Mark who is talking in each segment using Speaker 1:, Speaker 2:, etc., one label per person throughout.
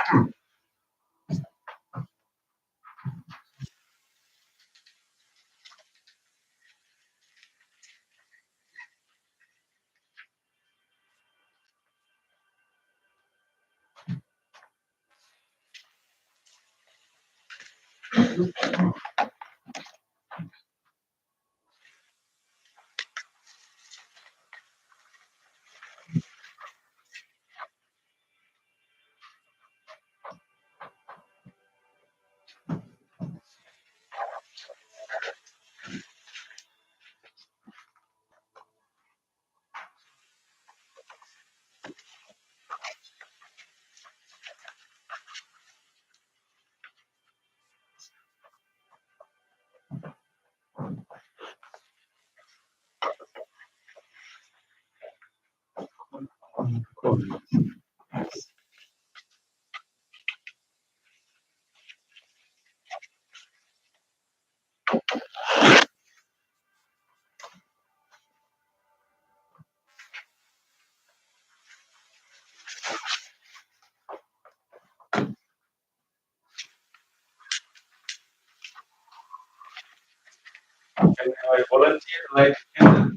Speaker 1: Can I volunteer like candle?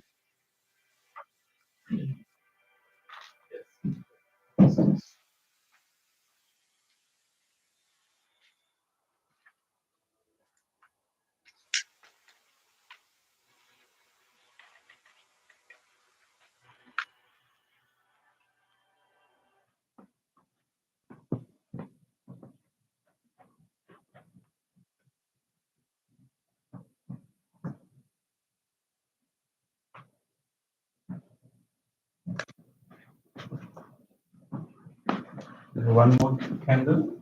Speaker 1: One more candle.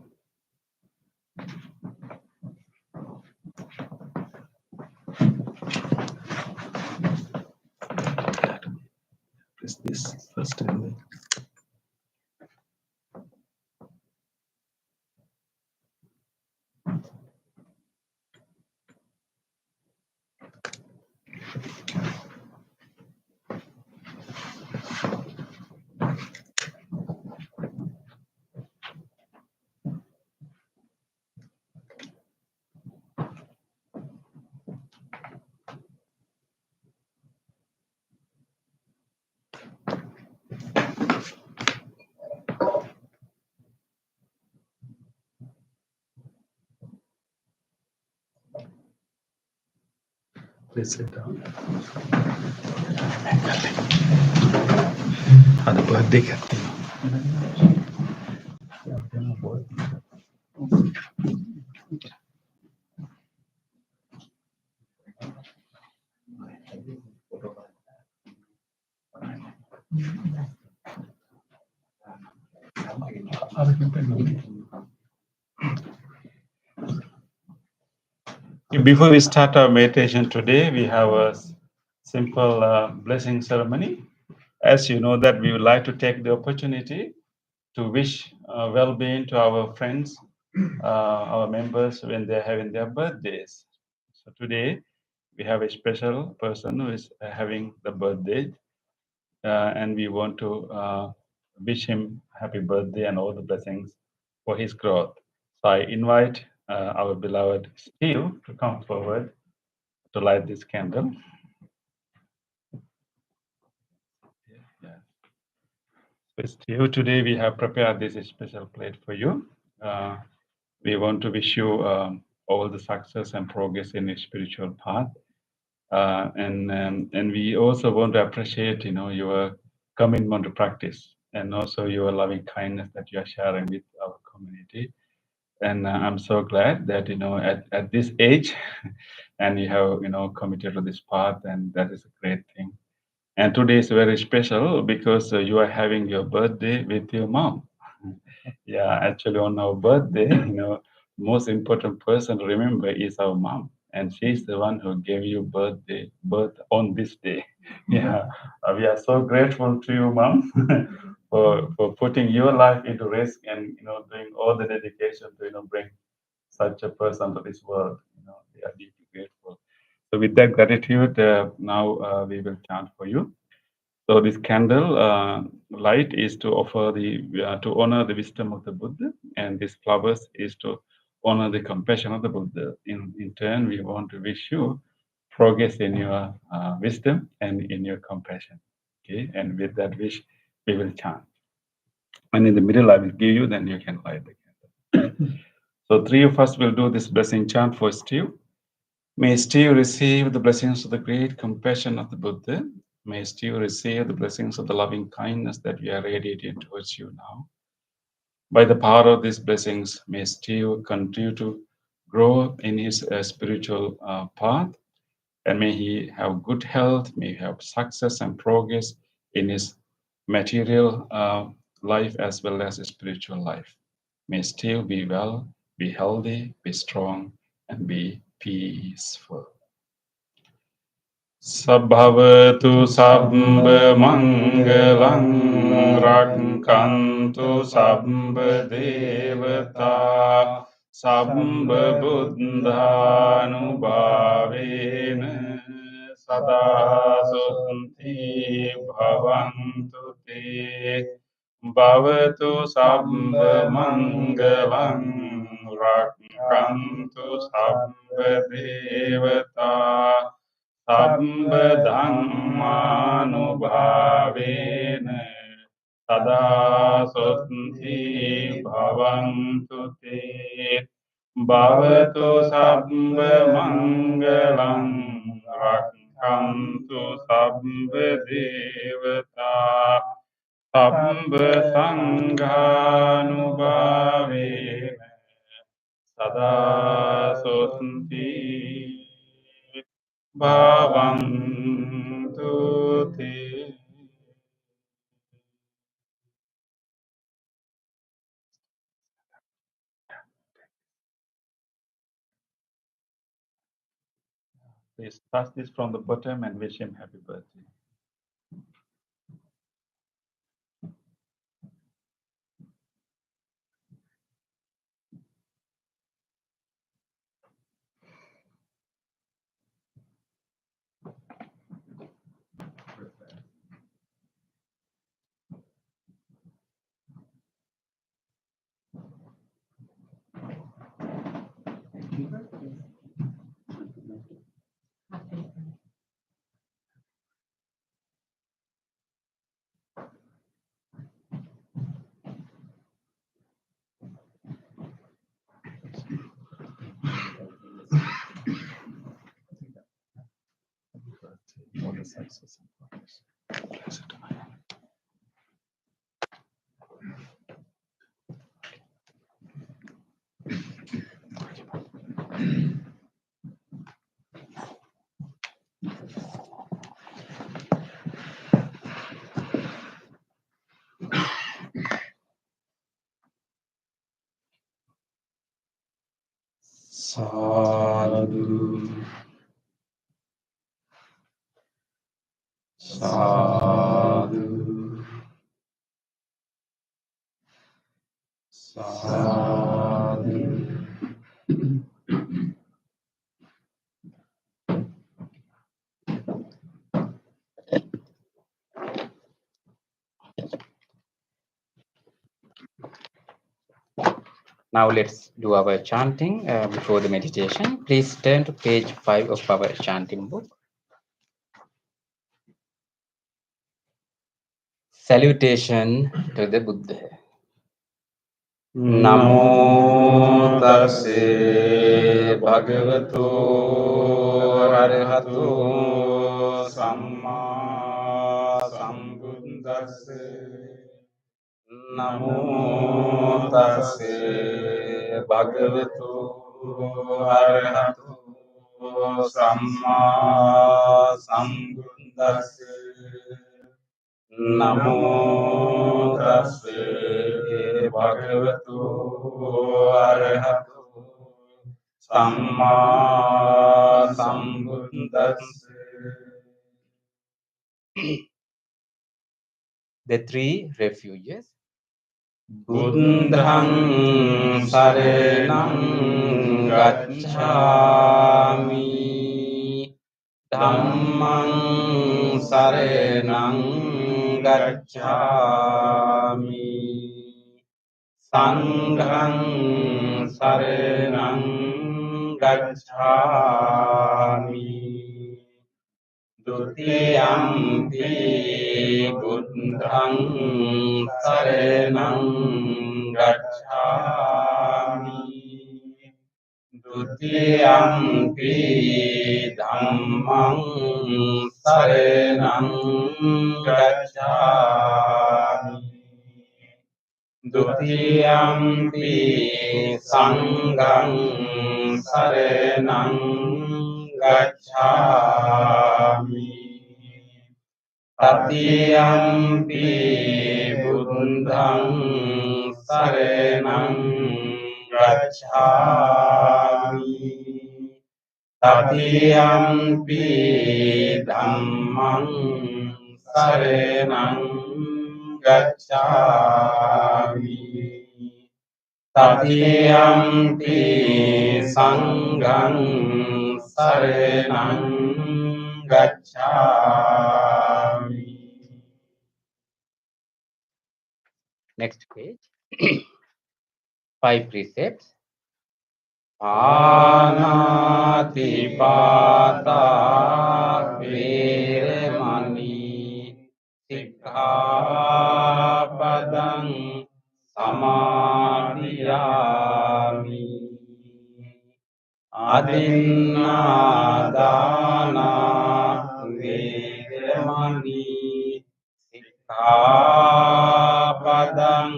Speaker 2: Press this first and then. Please sit down. Ada birthday kat. Before we start our meditation today, we have a simple blessing ceremony. As you know that we would like to take the opportunity to wish well-being to our friends, our members when they're having their birthdays. So today we have a special person who is having the birthday, and we want to wish him happy birthday and all the blessings for his growth. So I invite our beloved Steve to come forward to light this candle. Yeah. So Steve, today we have prepared this special plate for you. We want to wish you all the success and progress in your spiritual path. And we also want to appreciate, your commitment to practice and also your loving kindness that you are sharing with our community. And I'm so glad that at this age, and you have committed to this path, and that is a great thing. And today is very special because you are having your birthday with your mom. Yeah, actually, on our birthday, most important person to remember is our mom, and she's the one who gave you birth on this day. Yeah, we are so grateful to you, mom, for putting your life into risk and doing all the dedication to bring such a person to this world. We are deeply grateful. So with that gratitude, now we will chant for you. So this candle light is to offer to honor the wisdom of the Buddha, and these flowers is to honor the compassion of the Buddha. In turn, we want to wish you progress in your wisdom and in your compassion. Okay, and with that wish, we will chant. And in the middle, I will give you, then you can light the candle. So three of us will do this blessing chant for Steve. May Steve receive the blessings of the great compassion of the Buddha. May Steve receive the blessings of the loving kindness that we are radiating towards you now. By the power of these blessings, may Steve continue to grow in his spiritual path, and may he have good health, may he have success and progress in his material life as well as his spiritual life. May Steve be well, be healthy, be strong, and be peaceful. Sabbhavatu sabbha mangalang rakkantu sabbha devata sabbha buddhanubhavena sada sunti bhavantu te bhavatu sabbha mangalang rakkantu sabbha devata Sabbha Dhammanubhavena Sada Soti Bhavantu Te Bhavatu Sabbha Mangalam Rakkantu Sabbha Devata Sabbha Sanghanubhavena Sada Soti Bhavantu te. Please start this from the bottom and wish him happy birthday. All the success and progress. Blessed I am. Sadhu, sadhu, sadhu.
Speaker 3: Now let's do our chanting before the meditation. Please turn to page 5 of our chanting book. Salutation to the Buddha. Namo tassa bhagavato arahato samma sambuddhassa. Namo tassa bhagavato arahato samma sambuddhassa. Namo tassa bhagavato arahato samma sambuddhassa. The three refuges. Buddhang saranang gacchami Dhammang saranang gacchami sanghang saranang gacchami dutiyampi buddhang saranang gacchami dutiyampi dhammang saranang gacchami dutiyampi sanghang saranang gacchami tatiyampi buddhang saranang gacchami tatiyampi dhammang saranang gacchami tatiyampi sanghang saranang gacchami. Next page. 5 precepts. Panatipata veramani sikkhapadang samadhiyami adinādāna veramani sikkhapadang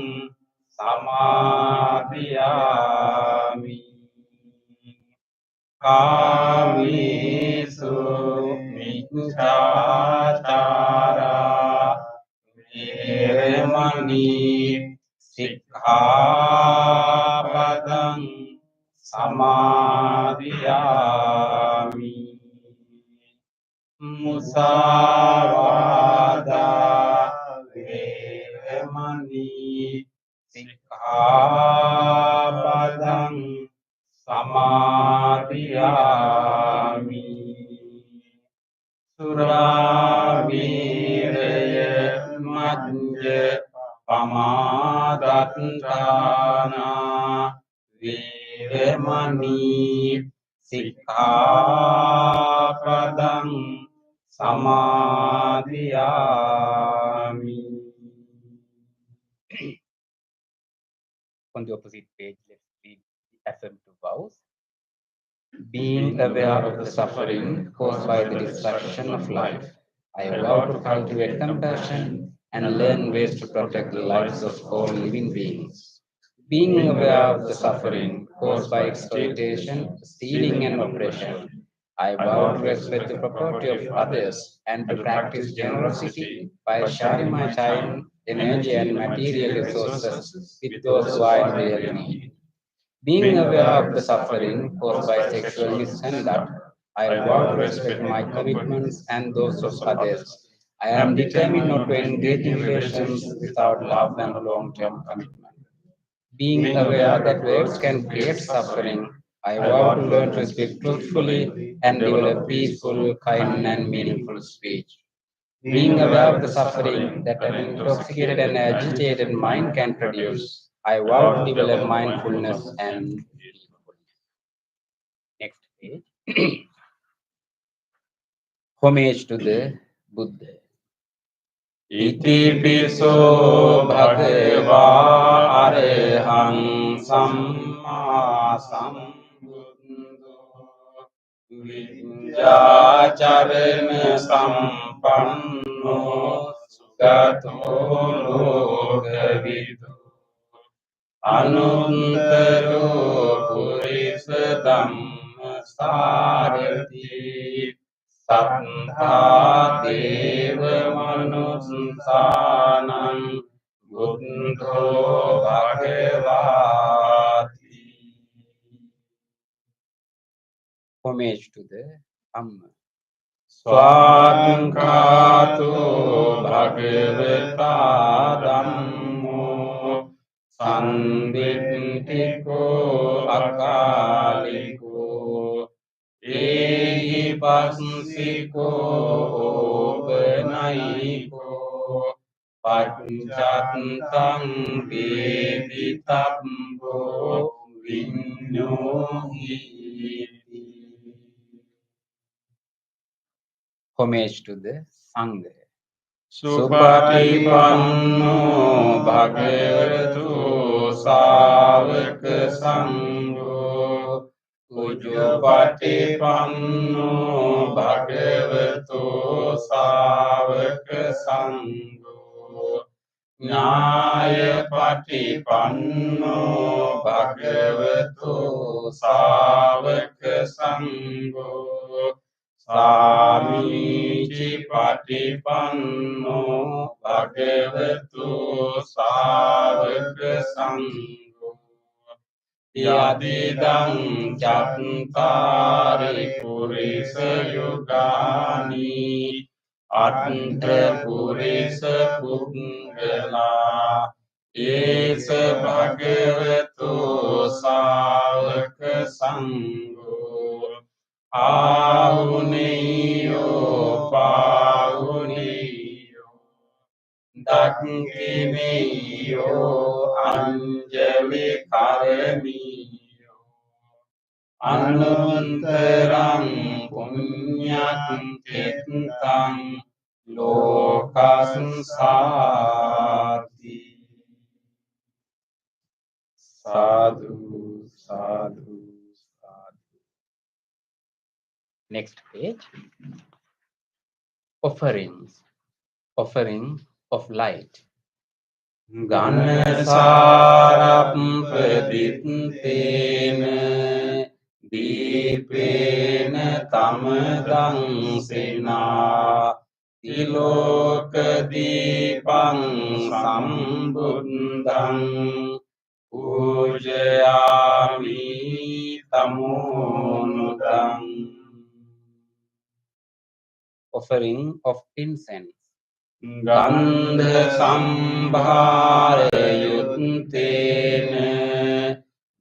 Speaker 3: samadhiyami kāmesu micchācārā veramani sikkhapadang samadhiyami musāvādā veramani sikkhapadang samadhiyami suraviraya majja pamadatthāna veramani sikkhapadang samadhiyami. On the opposite page, let's read the affirmative vows. Being aware of the suffering caused by the destruction of life, I vow to cultivate compassion and learn ways to protect the lives of all living beings. Being aware of the suffering caused by exploitation, stealing, and oppression, I vow to respect the property of others and to practice generosity by sharing my time, energy, and material resources with those who are in real need. Being aware of the suffering caused by sexual misconduct, I vow to respect my commitments and those of others. I am determined not to engage in relations without love and long-term commitment. Being aware that words can create suffering, I vow to learn to speak truthfully and develop peaceful, kind, and meaningful speech. Being aware of the suffering that an intoxicated and agitated mind can produce, I vow to develop mindfulness and peacefulness. Next page. Homage to the Buddha. Iti piso bhagavā arahang samma sambuddho vijjācarana sampanno sugato lokavidu anuttaro purisa dhamma sārati sattha deva manusānaṁ buddho bhagavāti. Homage to the Amma. Swadhankāto bhagavata dhammo sandhittiko akaliko ehi passiko opanayiko Pancattang veditabbo vinyohiti. Homage to the Sangha. Supatipanno bhagavatu savaka sangho. Ujupatipanno bhagavatu savaka sangho. Nyayapatipanno bhagavatu savaka sangho. Samici patipanno bhagavatu savaka sangho. Yadidang cattari purisa yugani atta purisa punggala esa bhagavatu savaka sangho. Ahuniyo pahuniyo dakiniyo anjali karamiyo anuntarang punyakitang lokasansati. Sadhu, sadhu. Next page. Offerings. Offering of light. Ganasarampadittena dipena tamadang sena tiloka dipang sambuddhang pujayami tamonudang. Offering of incense. Gandha sambhara yuttena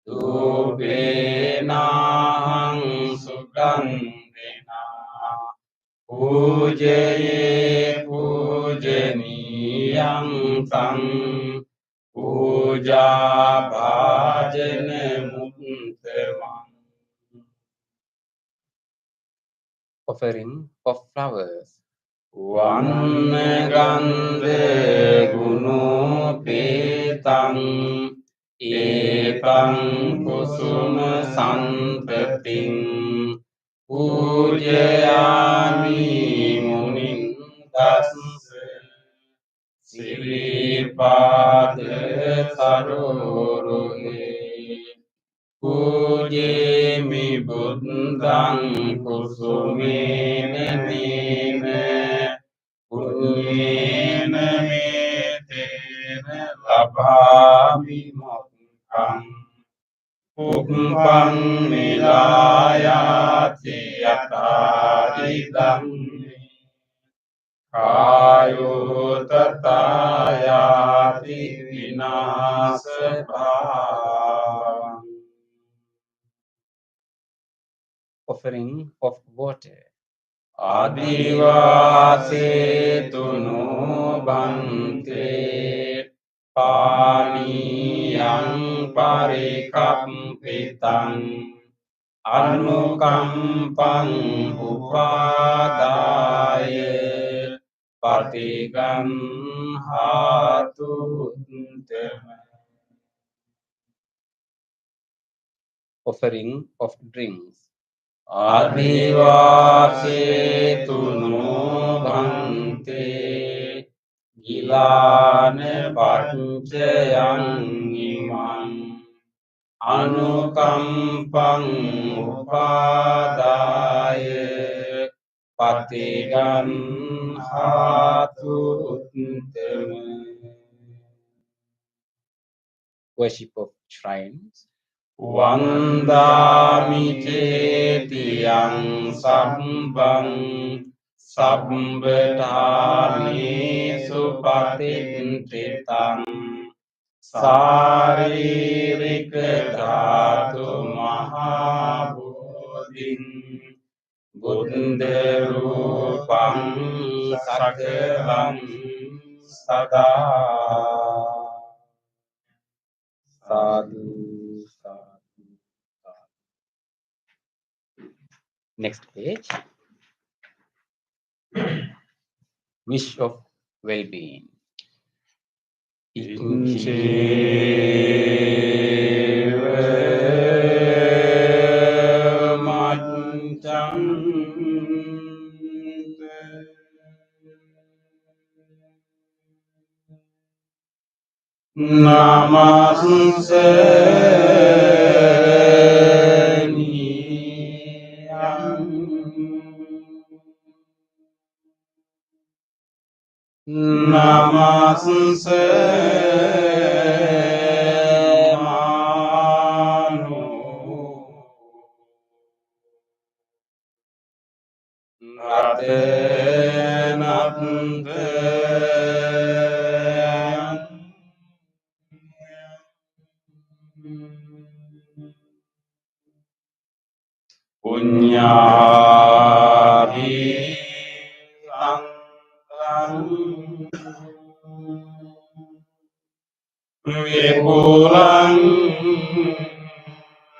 Speaker 3: dubenahang sugandhena pujaye pujaniyang tang puja bhajana muttamang. Offering of flowers. Vanna gandha gunopetang etang kusuma santating pujayami munin tassa siripada saroruhe pujemi buddhang kusumena nena punyena metena labhami mokkang uppang nilayati yataridam kayo tatayati vinasabhavang. Offering of water. Adivase tuno bante paniyang parikampitang anukampang upadaya patigan hatu. Offering of drinks. Adivase tuno bante gilane pancayang imang anukampang upadaya patigan hatu. Worship of shrines. Vandami cetiyang sambang sabbadhani supatintitang saririka dhatu mahabodhin buddha rupang sakalang sada. Sadhu, sadhu, sadhu. Next page. Wish of well-being. Namaste Namaste Manu Rate Nante Punyabhi Vipulang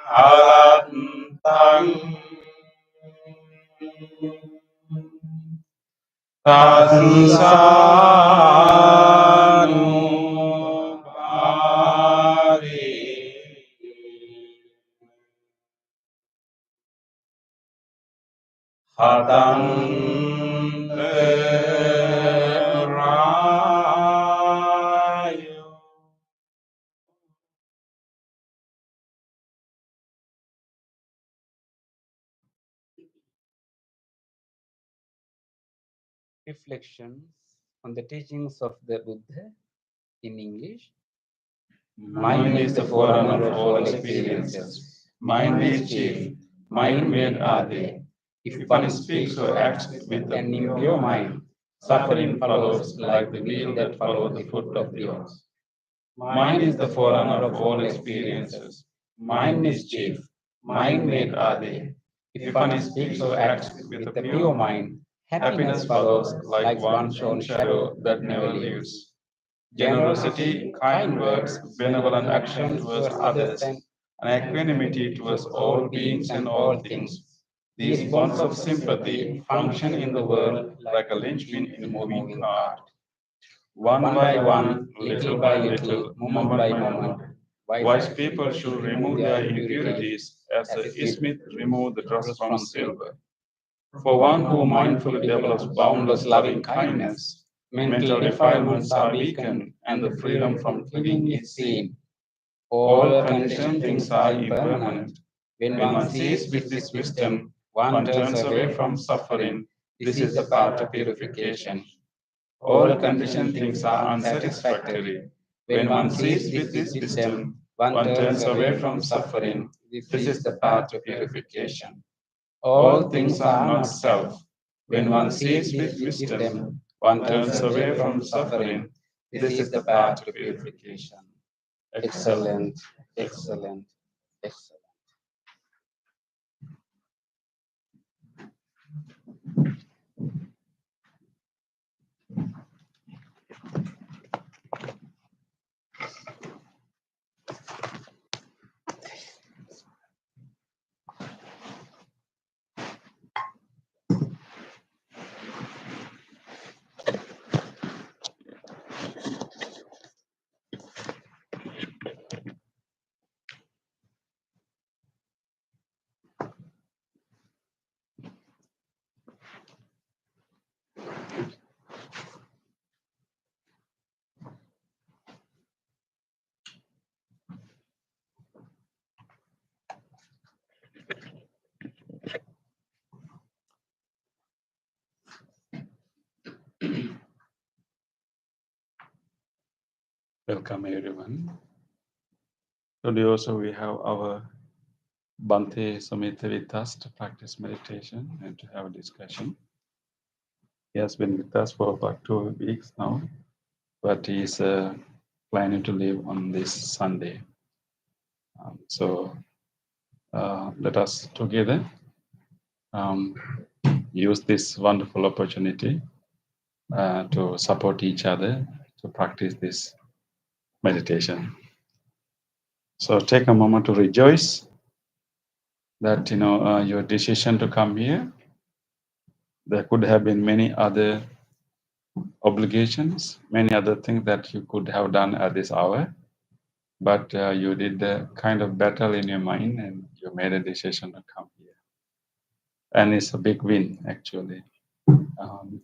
Speaker 3: Alantang Tansanu Bari Hatante Rayo Reflections on the teachings of the Buddha in English. Mind is the forerunner of all experiences. Mind is chief. Mind made Adi. If one speaks or acts with an impure mind, suffering follows like the wheel that follows the foot of the ox. Mind is the forerunner of all experiences. Mind is chief. Mind made Adi. If one speaks or acts with a pure mind, happiness follows like one's own shadow that never leaves. Generosity, kind words, benevolent action towards others, and equanimity towards all beings and all things. These bonds of sympathy function in the world like a linchpin in a moving cart. One by one, little by little, moment by moment, wise people should remove their impurities as the smith removed the dross from silver. For one who mindfully develops boundless loving kindness, mental defilements are weakened and the freedom from clinging is seen. All conditioned things are impermanent. When one sees with this wisdom, one turns away from suffering. This is the path of purification. All conditioned things are unsatisfactory. When one sees with this wisdom, one turns away from suffering. This is the path of purification. All things are not self. When one sees with wisdom, one turns away from suffering. This is the path to purification. Excellent, excellent, excellent.
Speaker 2: Welcome everyone. Today also we have our Bhante Sumita with us to practice meditation and to have a discussion. He has been with us for about 2 weeks now, but he is planning to leave on this Sunday. So let us together use this wonderful opportunity to support each other to practice this meditation. So take a moment to rejoice that your decision to come here. There could have been many other obligations, many other things that you could have done at this hour, but you did the kind of battle in your mind and you made a decision to come here. And it's a big win, actually.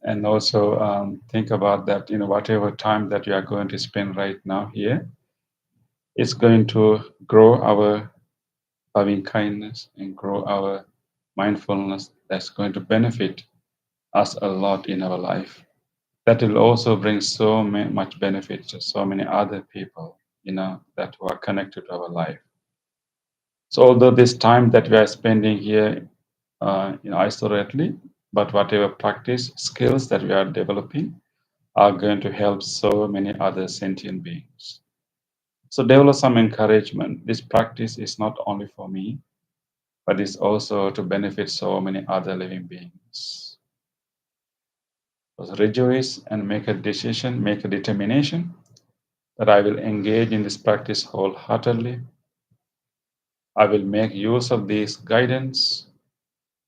Speaker 2: And also think about that, whatever time that you are going to spend right now here, it's going to grow our loving kindness and grow our mindfulness. That's going to benefit us a lot in our life. That will also bring so much benefit to so many other people, that who are connected to our life. So although this time that we are spending here, isolatedly, but whatever practice skills that we are developing are going to help so many other sentient beings. So develop some encouragement. This practice is not only for me, but it's also to benefit so many other living beings. So rejoice and make a decision, make a determination that I will engage in this practice wholeheartedly. I will make use of this guidance,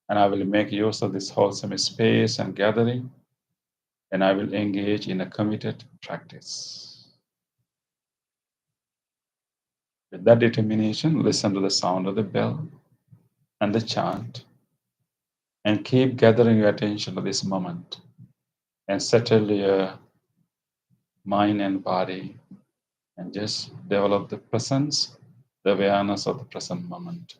Speaker 2: and I will make use of this wholesome space and gathering, and I will engage in a committed practice. With that determination, listen to the sound of the bell and the chant, and keep gathering your attention to this moment, and settle your mind and body, and just develop the presence, the awareness of the present moment.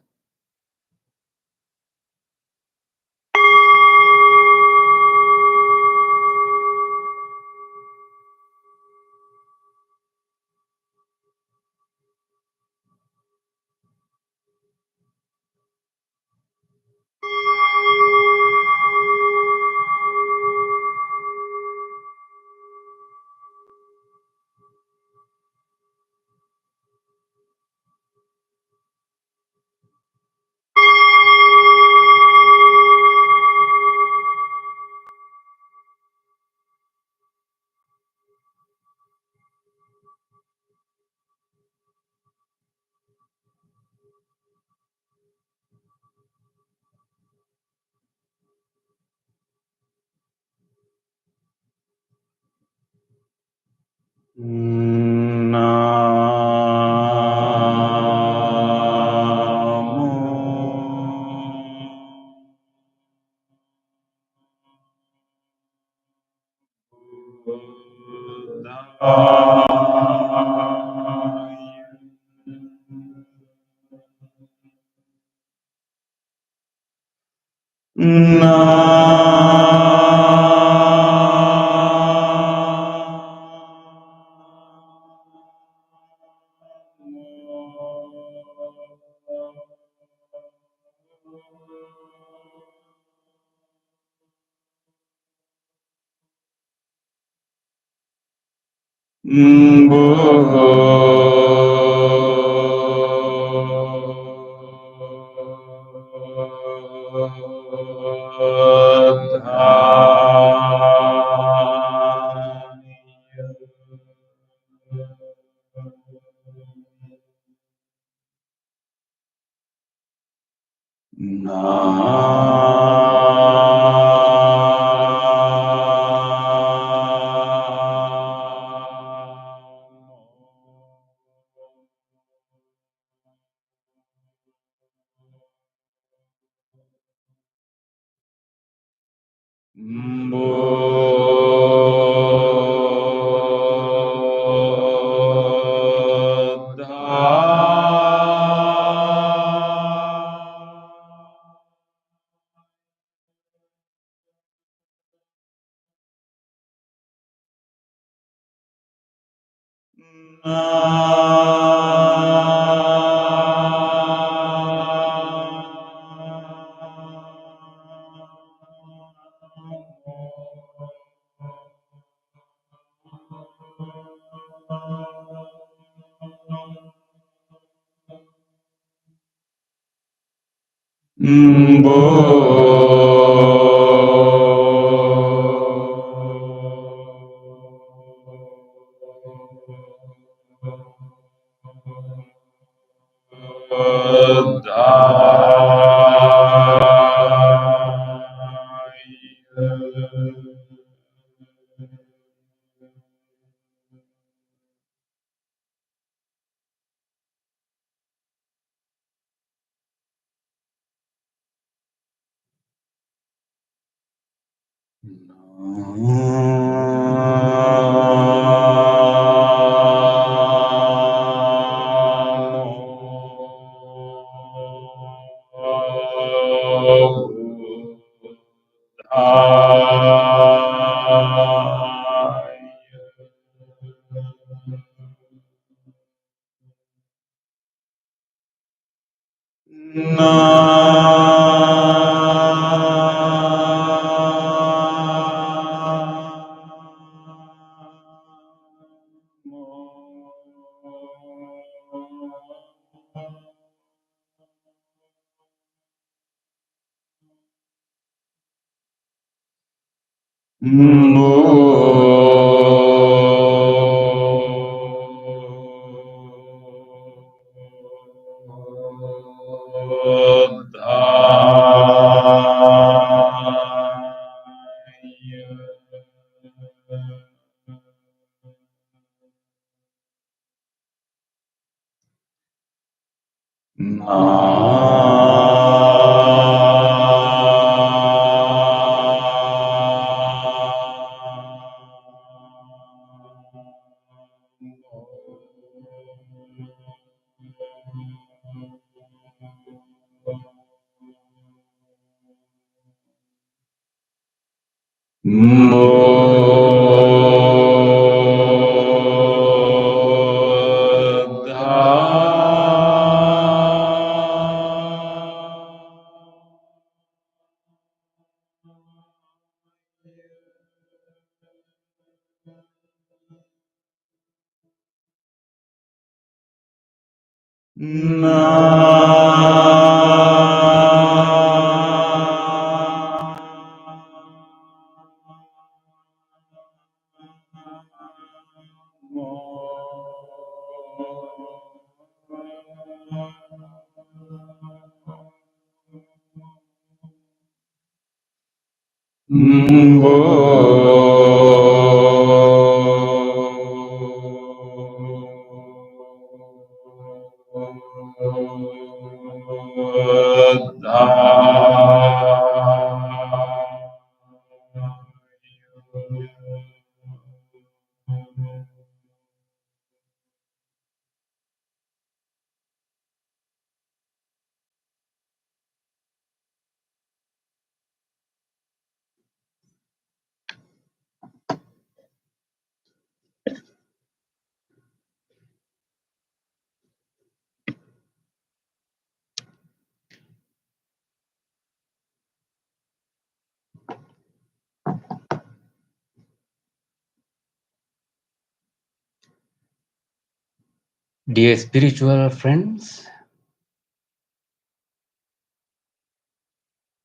Speaker 3: Dear spiritual friends,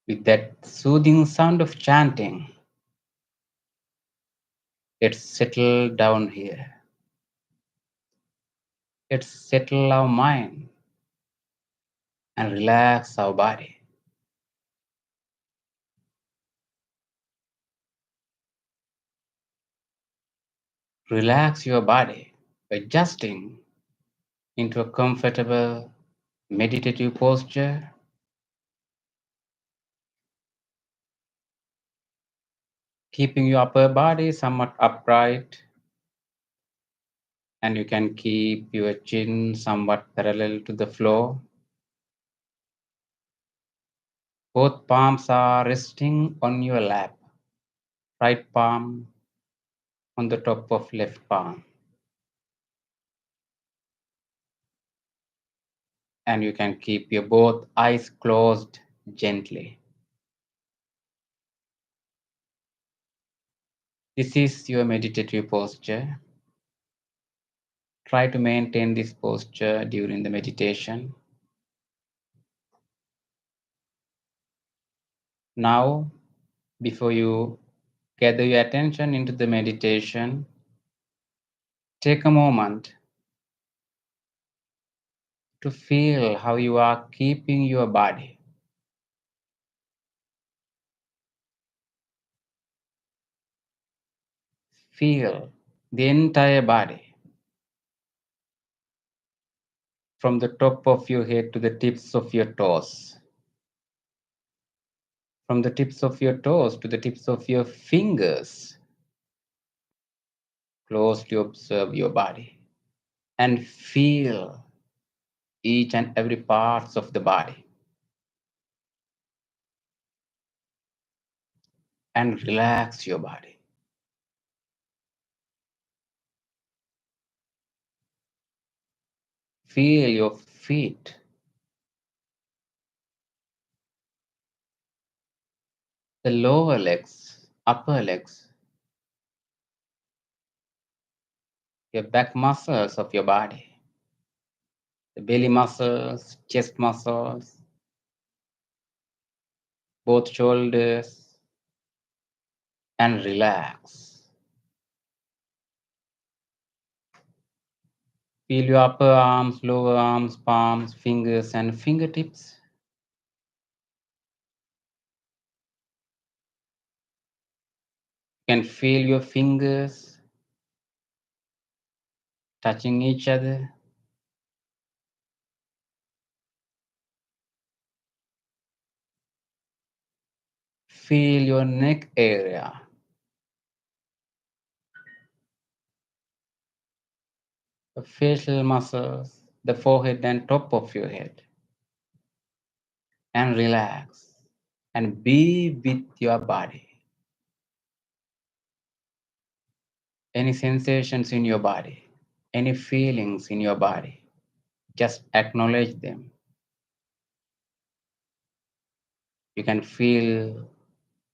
Speaker 3: with that soothing sound of chanting, let's settle down here. Let's settle our mind and relax our body. Relax your body, adjusting into a comfortable meditative posture. Keeping your upper body somewhat upright, and you can keep your chin somewhat parallel to the floor. Both palms are resting on your lap, right palm on the top of left palm. And you can keep your both eyes closed gently. This is your meditative posture. Try to maintain this posture during the meditation. Now, before you gather your attention into the meditation, take a moment to feel how you are keeping your body. Feel the entire body from the top of your head to the tips of your toes. From the tips of your toes to the tips of your fingers. Closely observe your body and feel each and every parts of the body. And relax your body. Feel your feet. The lower legs, upper legs, your back muscles of your body, the belly muscles, chest muscles, both shoulders, and relax. Feel your upper arms, lower arms, palms, fingers, and fingertips. You can feel your fingers touching each other. Feel your neck area. The facial muscles, the forehead and top of your head. And relax. And be with your body. Any sensations in your body, any feelings in your body, just acknowledge them. You can feel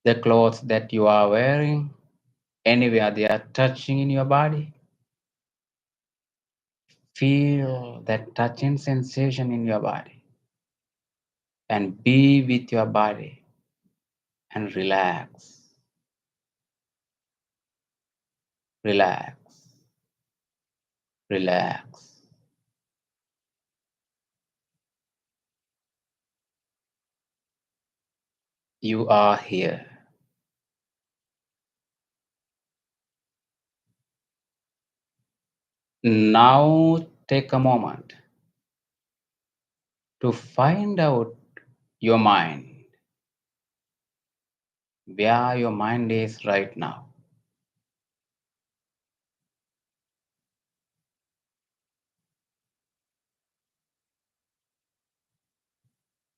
Speaker 3: the clothes that you are wearing, anywhere they are touching in your body. Feel that touching sensation in your body and be with your body and relax. Relax. Relax. You are here. Now take a moment to find out your mind, where your mind is right now.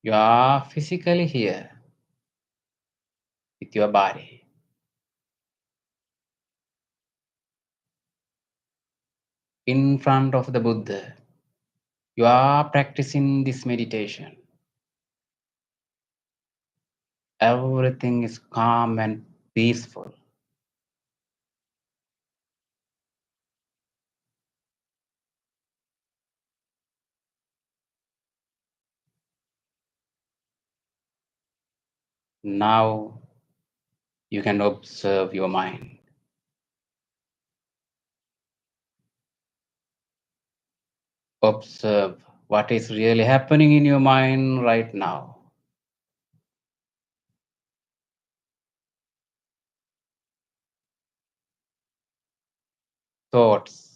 Speaker 3: You are physically here with your body. In front of the Buddha, you are practicing this meditation. Everything is calm and peaceful. Now you can observe your mind. Observe what is really happening in your mind right now. Thoughts,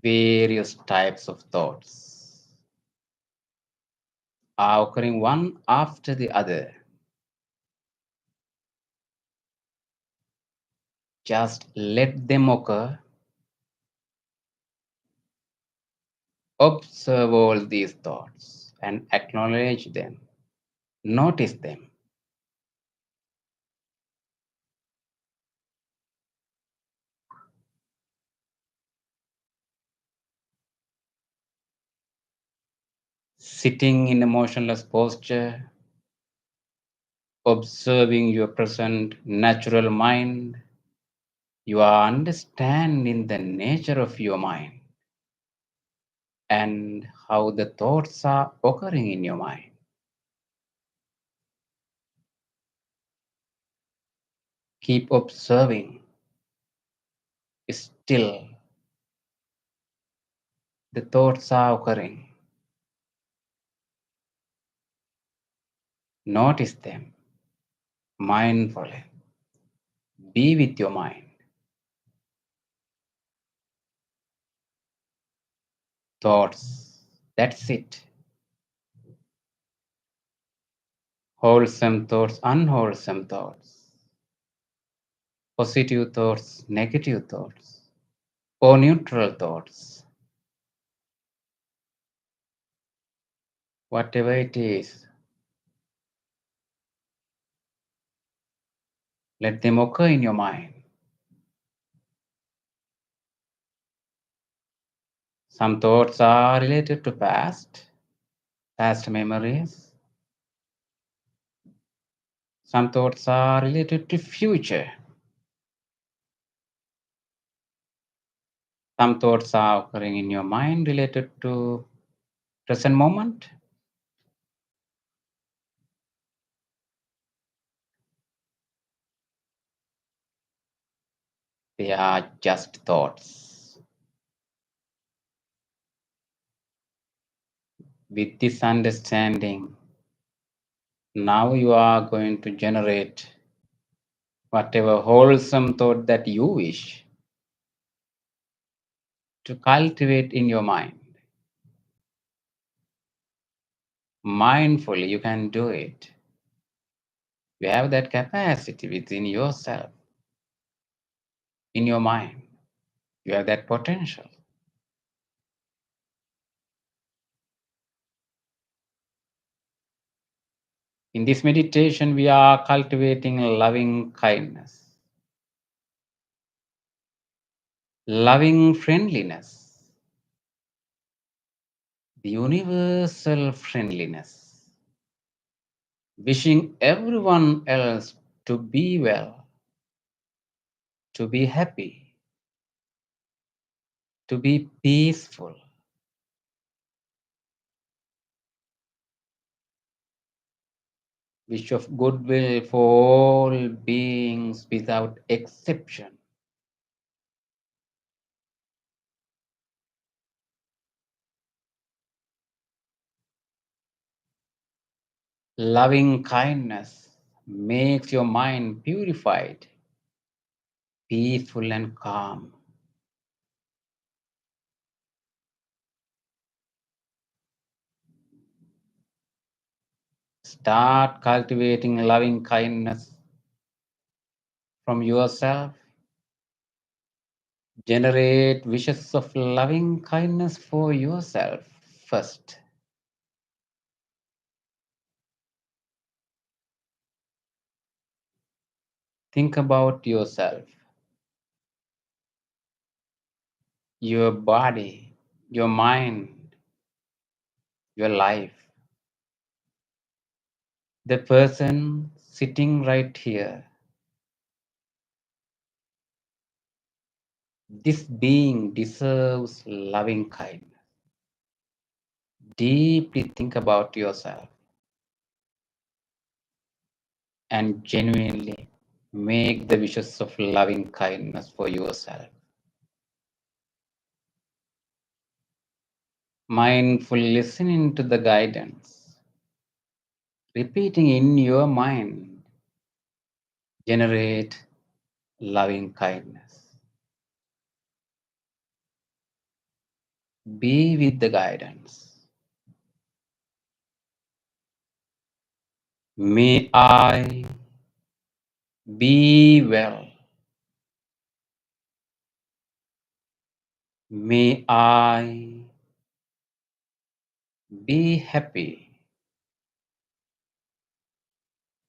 Speaker 3: various types of thoughts are occurring one after the other. Just let them occur. Observe all these thoughts and acknowledge them. Notice them. Sitting in a motionless posture, observing your present natural mind, you are understanding the nature of your mind and how the thoughts are occurring in your mind. Keep observing, still the thoughts are occurring. Notice them mindfully. Be with your mind. Thoughts, that's it. Wholesome thoughts, unwholesome thoughts, positive thoughts, negative thoughts, or neutral thoughts. Whatever it is, let them occur in your mind. Some thoughts are related to past memories. Some thoughts are related to future. Some thoughts are occurring in your mind related to present moment. They are just thoughts. With this understanding, now you are going to generate whatever wholesome thought that you wish to cultivate in your mind. Mindfully, you can do it. You have that capacity within yourself, in your mind. You have that potential. In this meditation, we are cultivating loving kindness, loving friendliness, the universal friendliness, wishing everyone else to be well, to be happy, to be peaceful. Wish of goodwill for all beings without exception. Loving kindness makes your mind purified, peaceful and calm. Start cultivating loving kindness from yourself. Generate wishes of loving kindness for yourself first. Think about yourself, your body, your mind, your life. The person sitting right here, this being deserves loving kindness. Deeply think about yourself and genuinely make the wishes of loving kindness for yourself. Mindfully listening to the guidance, repeating in your mind, generate loving kindness. Be with the guidance. May I be well. May I be happy.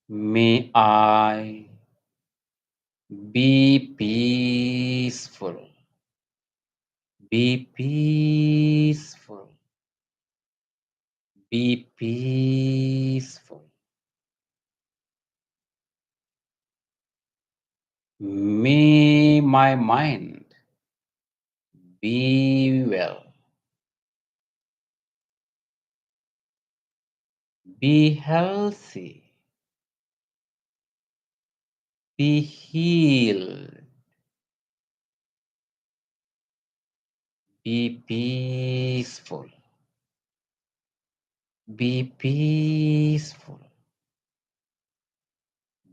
Speaker 3: May I be peaceful. Be peaceful. Be peaceful. May my mind be well. Be healthy. Be healed. Be peaceful. peaceful. Be peaceful.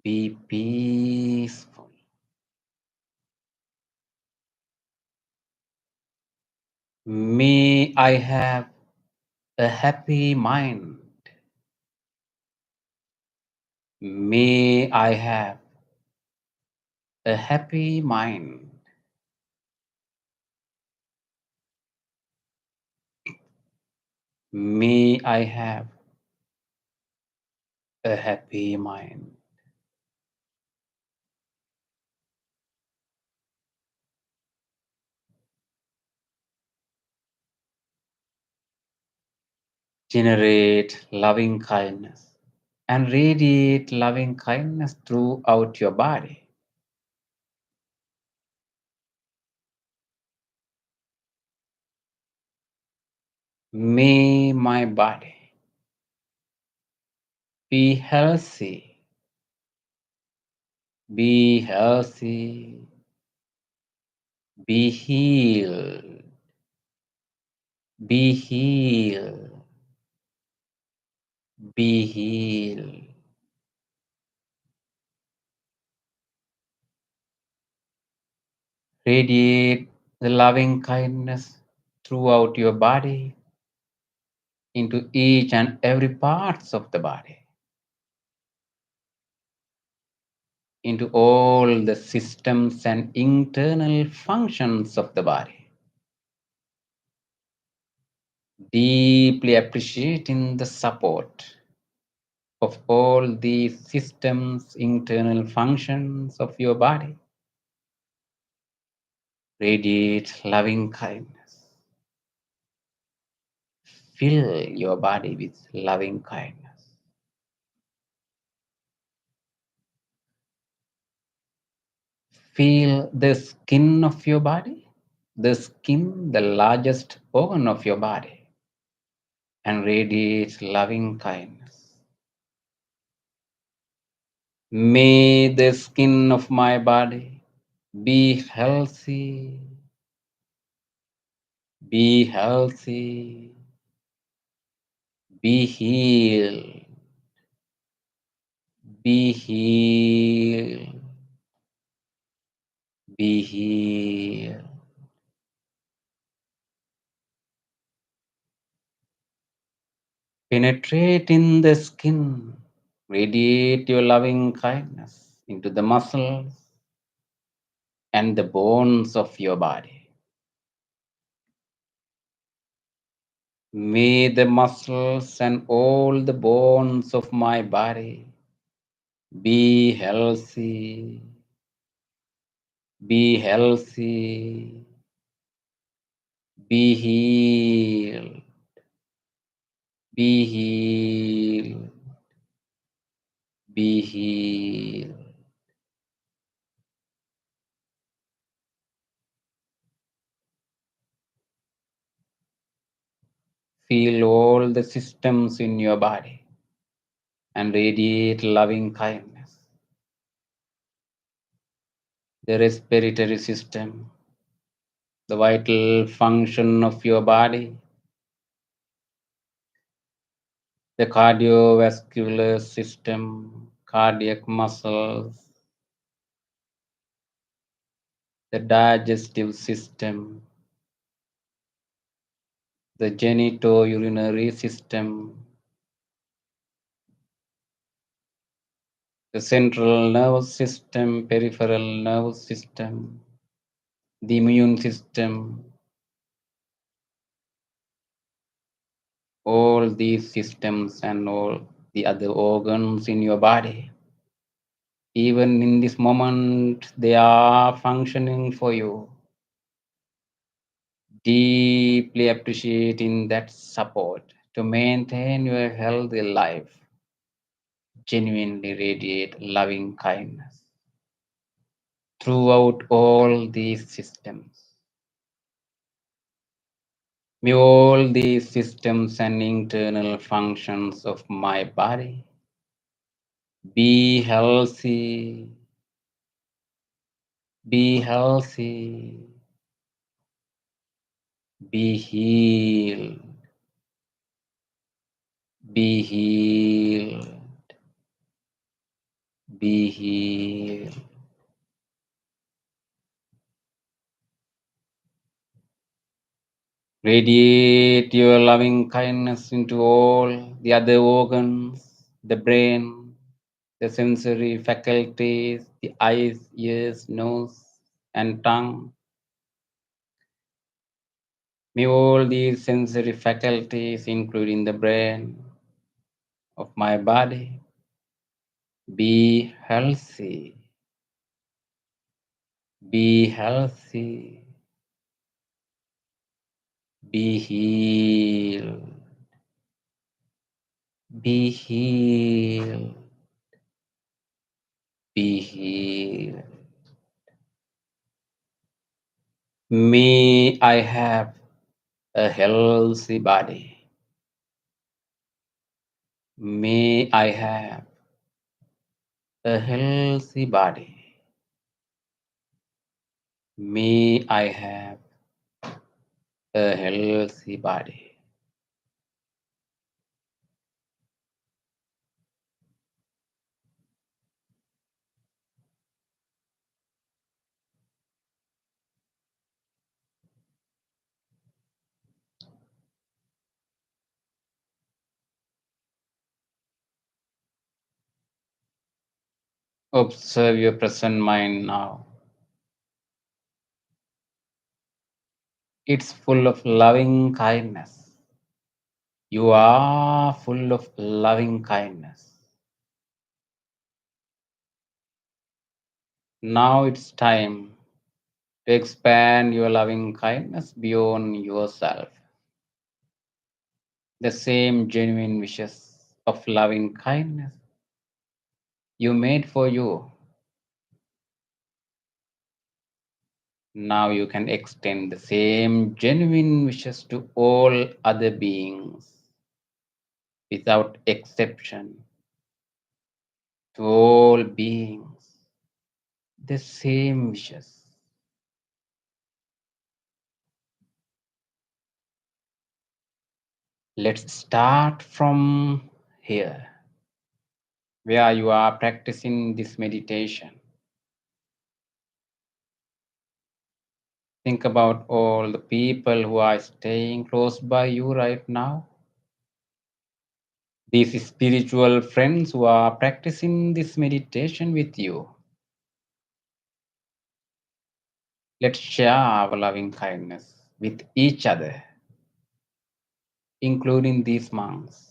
Speaker 3: Be peaceful. May I have a happy mind. May I have a happy mind. May I have a happy mind. Generate loving kindness and radiate loving kindness throughout your body. May my body be healthy, be healthy, be healed, be healed, be healed. Radiate the loving kindness throughout your body into each and every parts of the body, into all the systems and internal functions of the body. Deeply appreciating the support of all these systems, internal functions of your body. Radiate loving kindness. Fill your body with loving kindness. Feel the skin of your body, the skin, the largest organ of your body, and radiate loving kindness. May the skin of my body be healthy, be healthy, be healed, be healed, be healed. Penetrate in the skin, radiate your loving kindness into the muscles and the bones of your body. May the muscles and all the bones of my body be healthy, be healthy, be healed, be healed, be healed. Feel all the systems in your body and radiate loving kindness. The respiratory system, the vital function of your body, the cardiovascular system, cardiac muscles, the digestive system, the genitourinary system, the central nervous system, peripheral nervous system, the immune system, all these systems and all the other organs in your body. Even in this moment, they are functioning for you. Deeply appreciating that support to maintain your healthy life. Genuinely radiate loving kindness throughout all these systems. May all these systems and internal functions of my body be healthy, be healthy, Be healed. Be healed. Be healed. Radiate your loving kindness into all the other organs, the brain, the sensory faculties, the eyes, ears, nose, and tongue. May all these sensory faculties, including the brain of my body, be healthy, be healthy, be healed, be healed, be healed. May I have a healthy body. May I have a healthy body. May I have a healthy body. Observe your present mind now. It's full of loving kindness. You are full of loving kindness. Now it's time to expand your loving kindness beyond yourself. The same genuine wishes of loving kindness you made for you. Now you can extend the same genuine wishes to all other beings without exception, to all beings, the same wishes. Let's start from here, where you are practicing this meditation. Think about all the people who are staying close by you right now. These spiritual friends who are practicing this meditation with you. Let's share our loving kindness with each other, including these monks.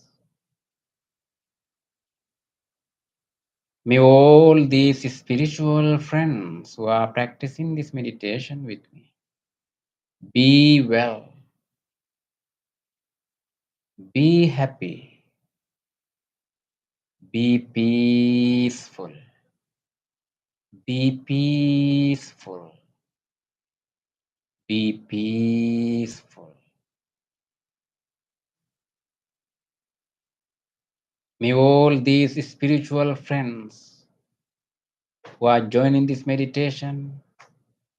Speaker 3: May all these spiritual friends who are practicing this meditation with me be well, be happy, be peaceful, be peaceful, be peaceful. May all these spiritual friends who are joining this meditation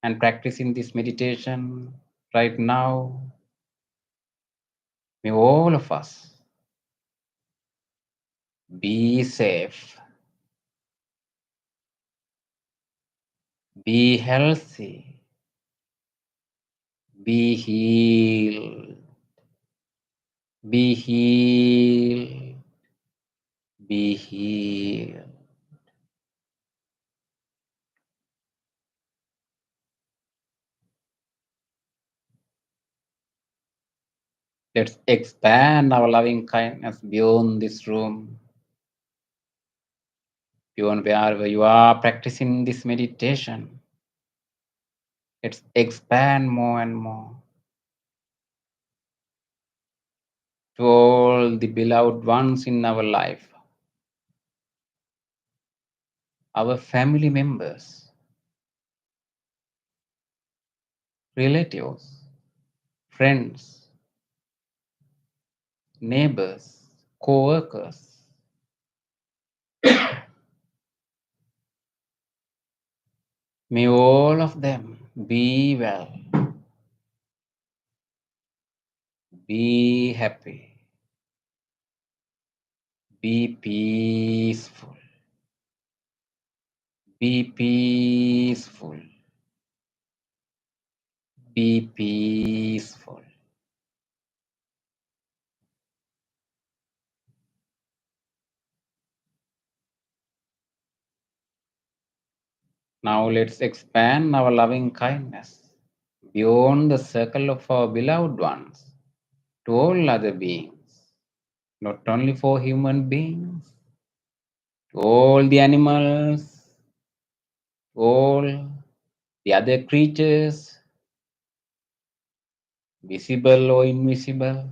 Speaker 3: and practicing this meditation right now, may all of us be safe, be healthy, be healed, be healed, be healed. Let's expand our loving kindness beyond this room, beyond wherever you are practicing this meditation. Let's expand more and more to all the beloved ones in our life, our family members, relatives, friends, neighbors, co-workers. May all of them be well. Be happy. Be peaceful. Be peaceful. Be peaceful. Now let's expand our loving kindness beyond the circle of our beloved ones to all other beings, not only for human beings, to all the animals, all the other creatures, visible or invisible,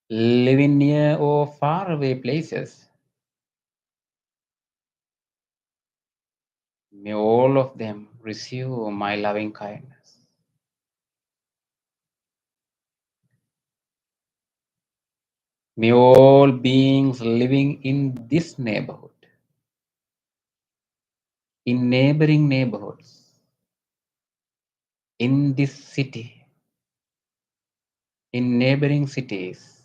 Speaker 3: living near or far away places. May all of them receive my loving kindness. May all beings living in this neighborhood, in neighboring neighborhoods, in this city, in neighboring cities,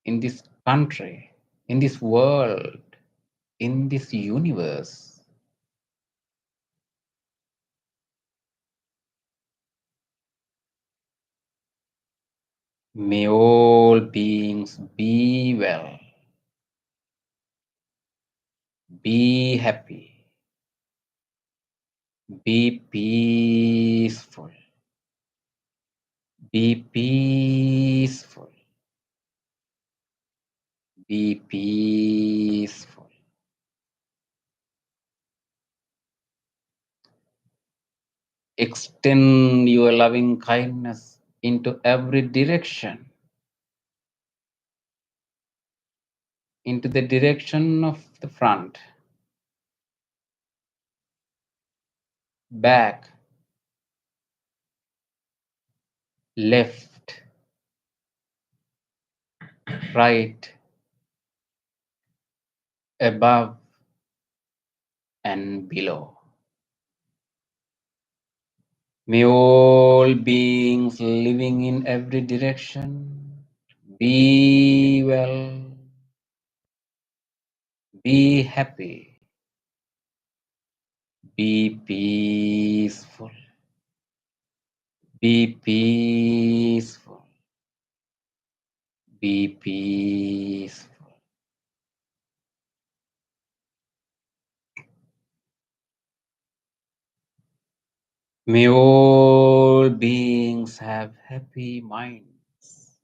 Speaker 3: in this country, in this world, in this universe, may all beings be well, be happy, be peaceful, be peaceful, be peaceful. Extend your loving kindness into every direction, into the direction of the front, back, left, right, above, and below. May all beings living in every direction be well, be happy, be peaceful, be peaceful, be peaceful. May all beings have happy minds.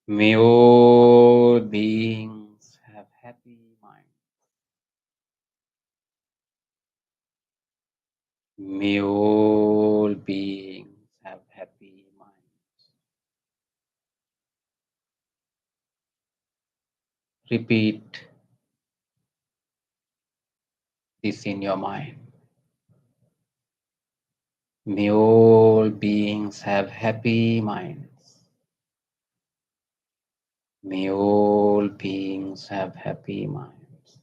Speaker 3: May all beings have happy minds. May all beings have happy minds. Repeat this in your mind. May all beings have happy minds. May all beings have happy minds.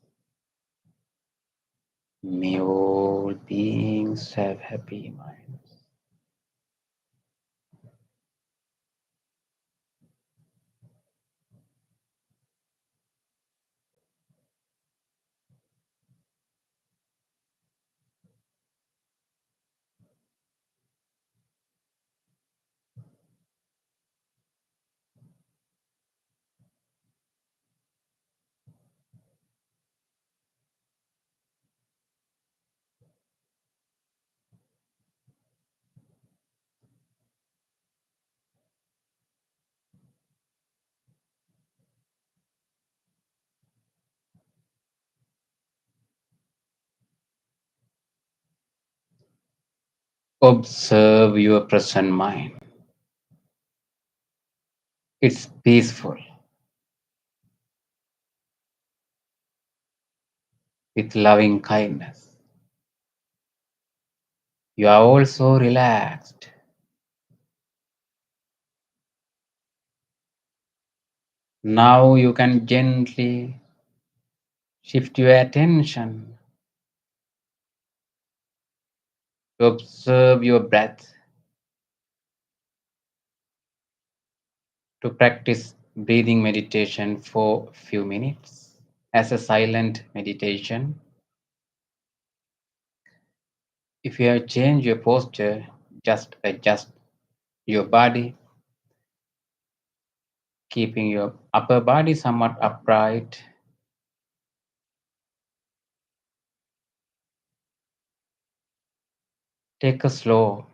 Speaker 3: May all beings have happy minds. Observe your present mind. It's peaceful, with loving kindness. You are also relaxed. Now you can gently shift your attention to observe your breath, to practice breathing meditation for a few minutes as a silent meditation. If you have changed your posture, just adjust your body, keeping your upper body somewhat upright. Take a slow,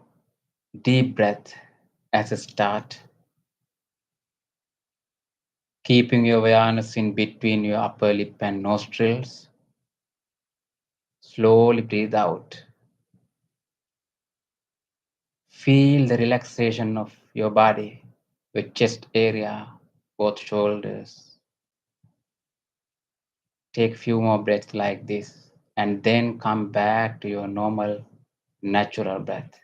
Speaker 3: deep breath as a start, keeping your awareness in between your upper lip and nostrils. Slowly breathe out. Feel the relaxation of your body, your chest area, both shoulders. Take few more breaths like this and then come back to your normal natural breath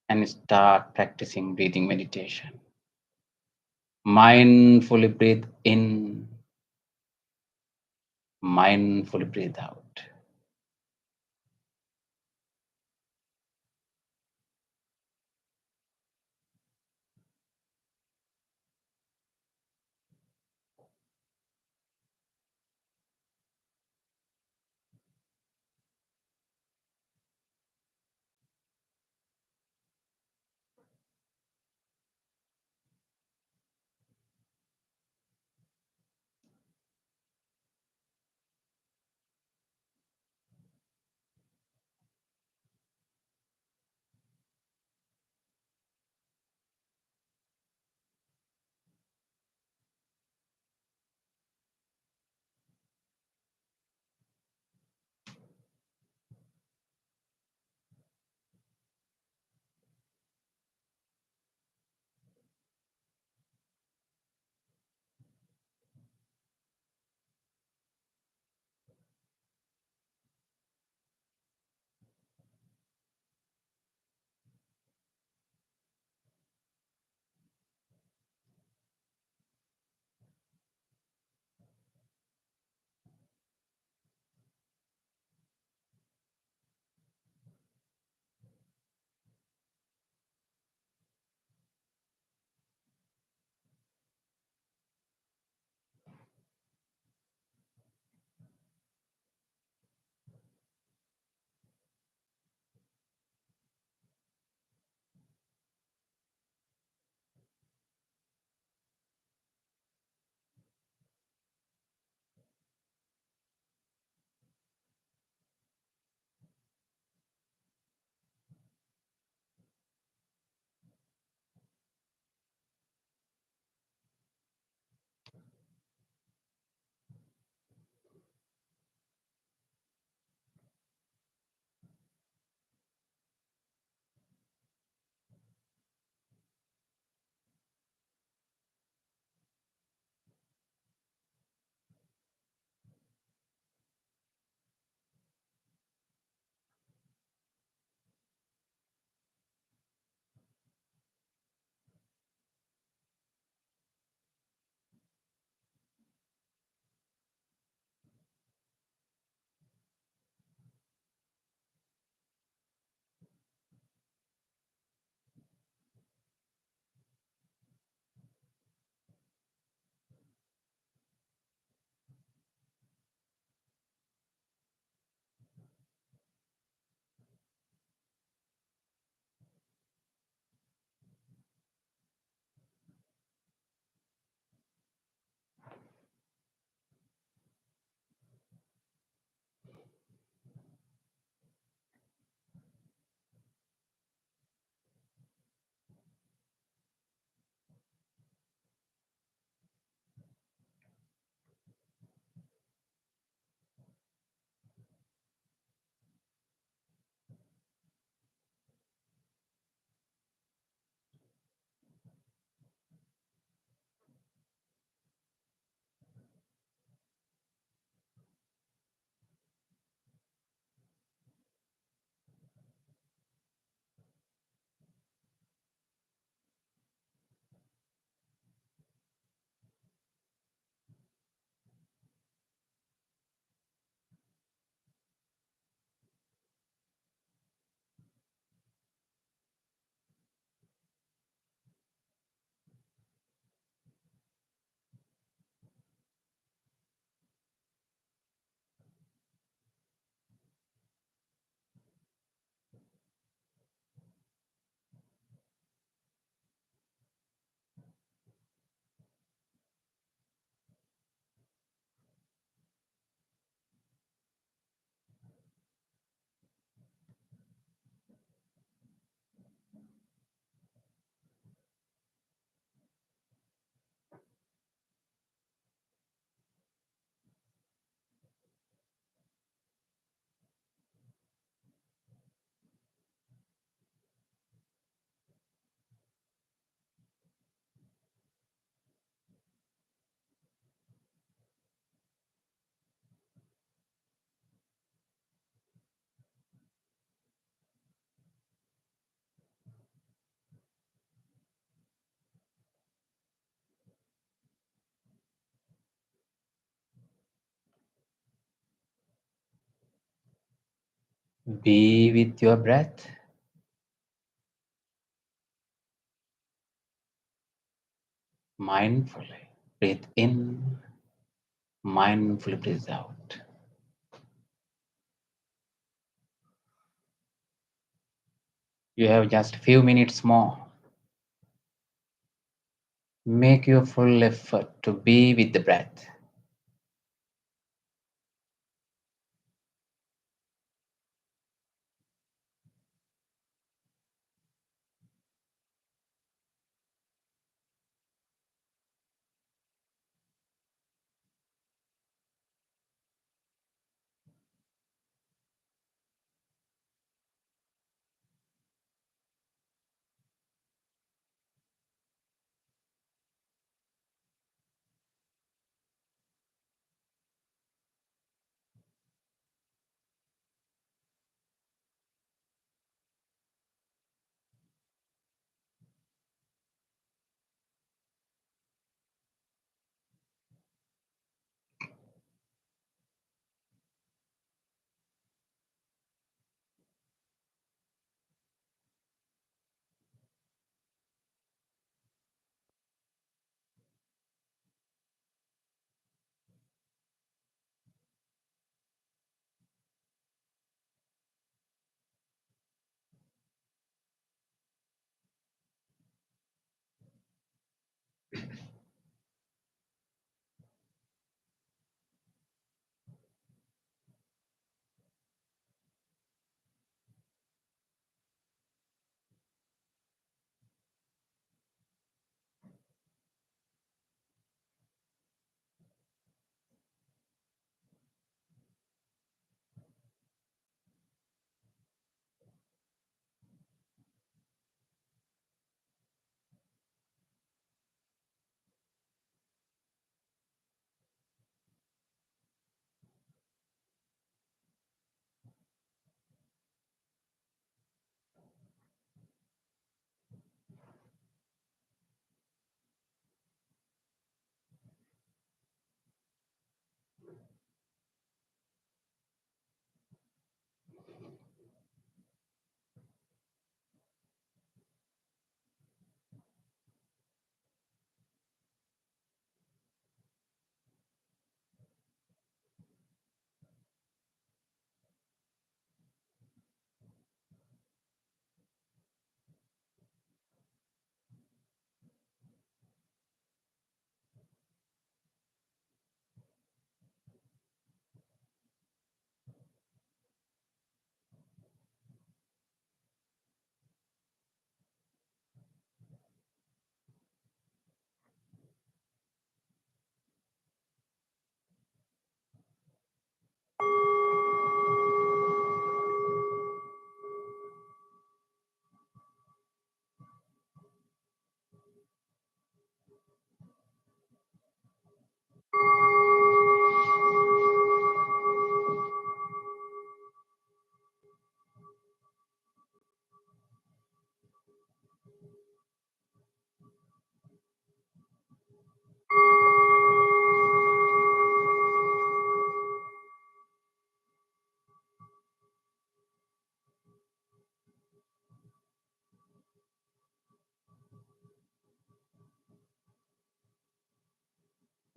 Speaker 3: and start practicing breathing meditation. Mindfully breathe in, mindfully breathe out. Be with your breath. Mindfully breathe in, mindfully breathe out. You have just a few minutes more. Make your full effort to be with the breath.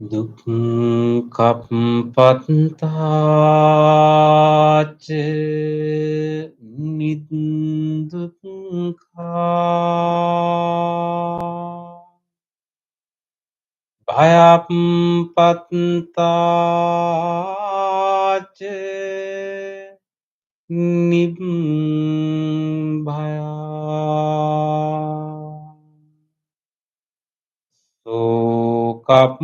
Speaker 3: Dukkhappatac nidukkha bhayappatac nibbhaya Sokappatac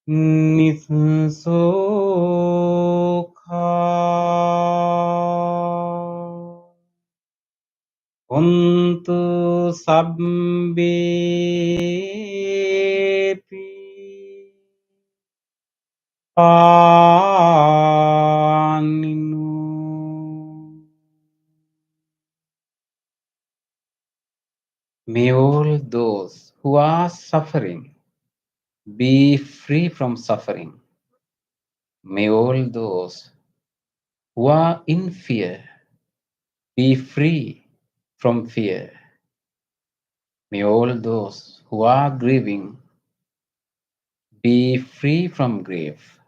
Speaker 3: nisokha Hontu sabbepi paninu. May all those who are suffering be free from suffering. May all those who are in fear be free from fear. May all those who are grieving be free from grief.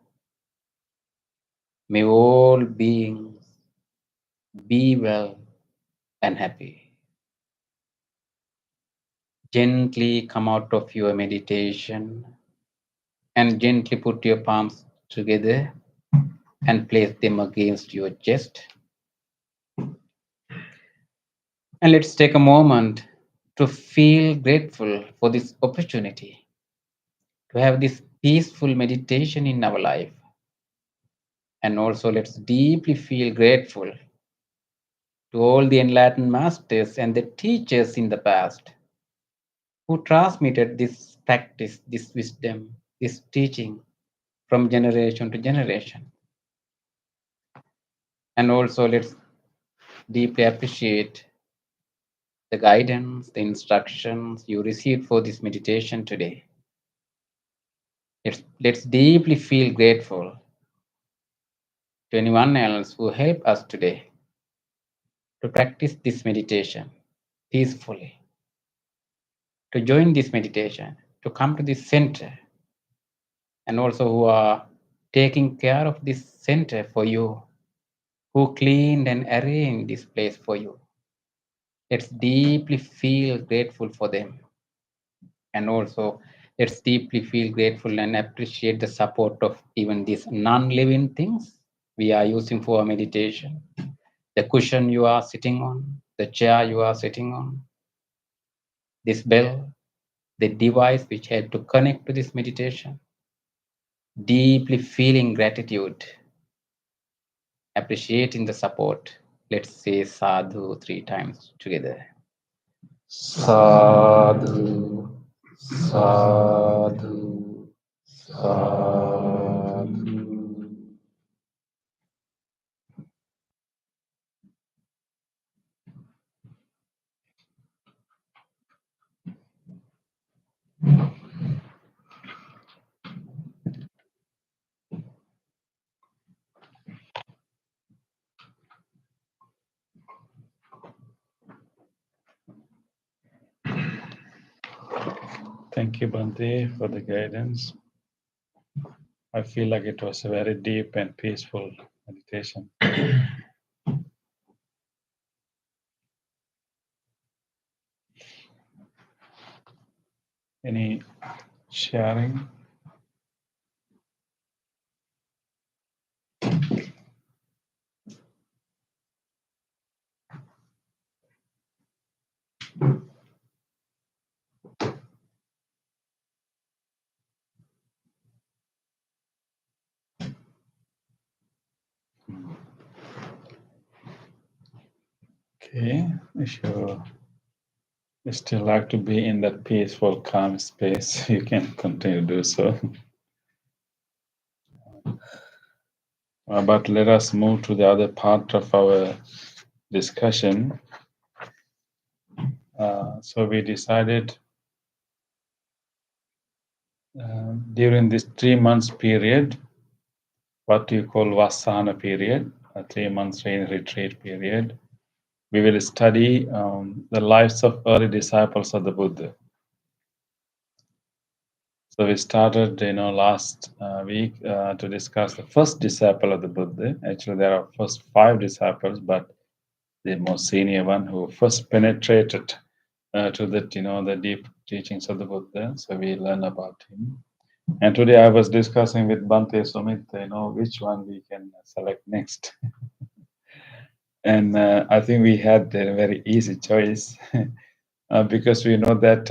Speaker 3: May all beings be well and happy. Gently come out of your meditation and gently put your palms together and place them against your chest. And let's take a moment to feel grateful for this opportunity to have this peaceful meditation in our life. And also, let's deeply feel grateful to all the enlightened masters and the teachers in the past who transmitted this practice, this wisdom, this teaching from generation to generation. And also, let's deeply appreciate the guidance, the instructions you received for this meditation today. Let's deeply feel grateful to anyone else who helped us today to practice this meditation peacefully, to join this meditation, to come to this center, and also who are taking care of this center for you, who cleaned and arranged this place for you. Let's deeply feel grateful for them. And also, let's deeply feel grateful and appreciate the support of even these non-living things we are using for our meditation. The cushion you are sitting on, the chair you are sitting on, this bell, the device which had to connect to this meditation. Deeply feeling gratitude, appreciating the support. Let's say sadhu 3 times together. Sadhu, sadhu, sadhu.
Speaker 2: Thank you, Bhante, for the guidance. I feel like it was a very deep and peaceful meditation. Any sharing? Okay, if you still like to be in that peaceful, calm space, you can continue to do so. But let us move to the other part of our discussion. So we decided during this 3 months period, what you call Vasana period, a 3 months rain retreat period, we will study the lives of early disciples of the Buddha. So we started, last week to discuss the first disciple of the Buddha. Actually, there are first 5 disciples, but the most senior one who first penetrated to the, the deep teachings of the Buddha. So we learn about him. And today I was discussing with Bhante Sumit, which one we can select next. And I think we had a very easy choice because we know that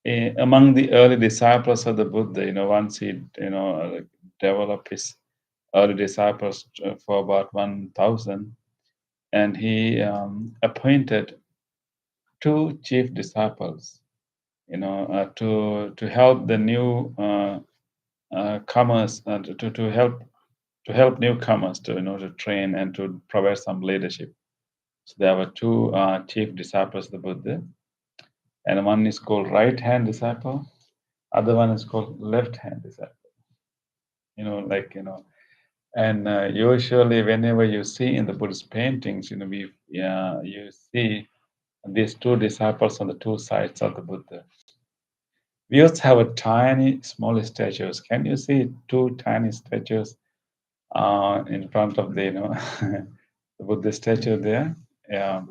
Speaker 2: among the early disciples of the Buddha, once he, developed his early disciples for about 1,000, and he appointed 2 chief disciples, to help the new comers, to help newcomers to train and to provide some leadership. So there were 2 chief disciples of the Buddha, and one is called right hand disciple, Other one is called left hand disciple. And usually whenever you see in the Buddhist paintings, you see these two disciples on the two sides of the Buddha. We also have a tiny, small statues. Can you see two tiny statues in front of the, the Buddha statue there? Yeah.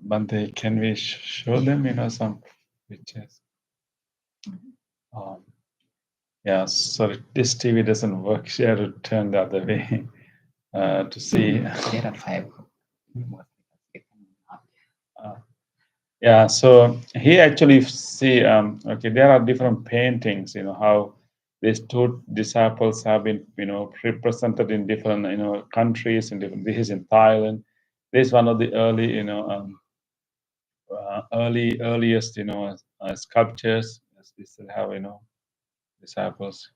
Speaker 2: Bante, can we show them, some pictures? Yeah, sorry, this TV doesn't work. She had to turn the other way to see.
Speaker 3: There are 5.
Speaker 2: Yeah, so here actually see, okay, there are different paintings, how these two disciples have been, represented in different, countries, in different, this is in Thailand. This is one of the early, earliest, sculptures. We still have, disciples.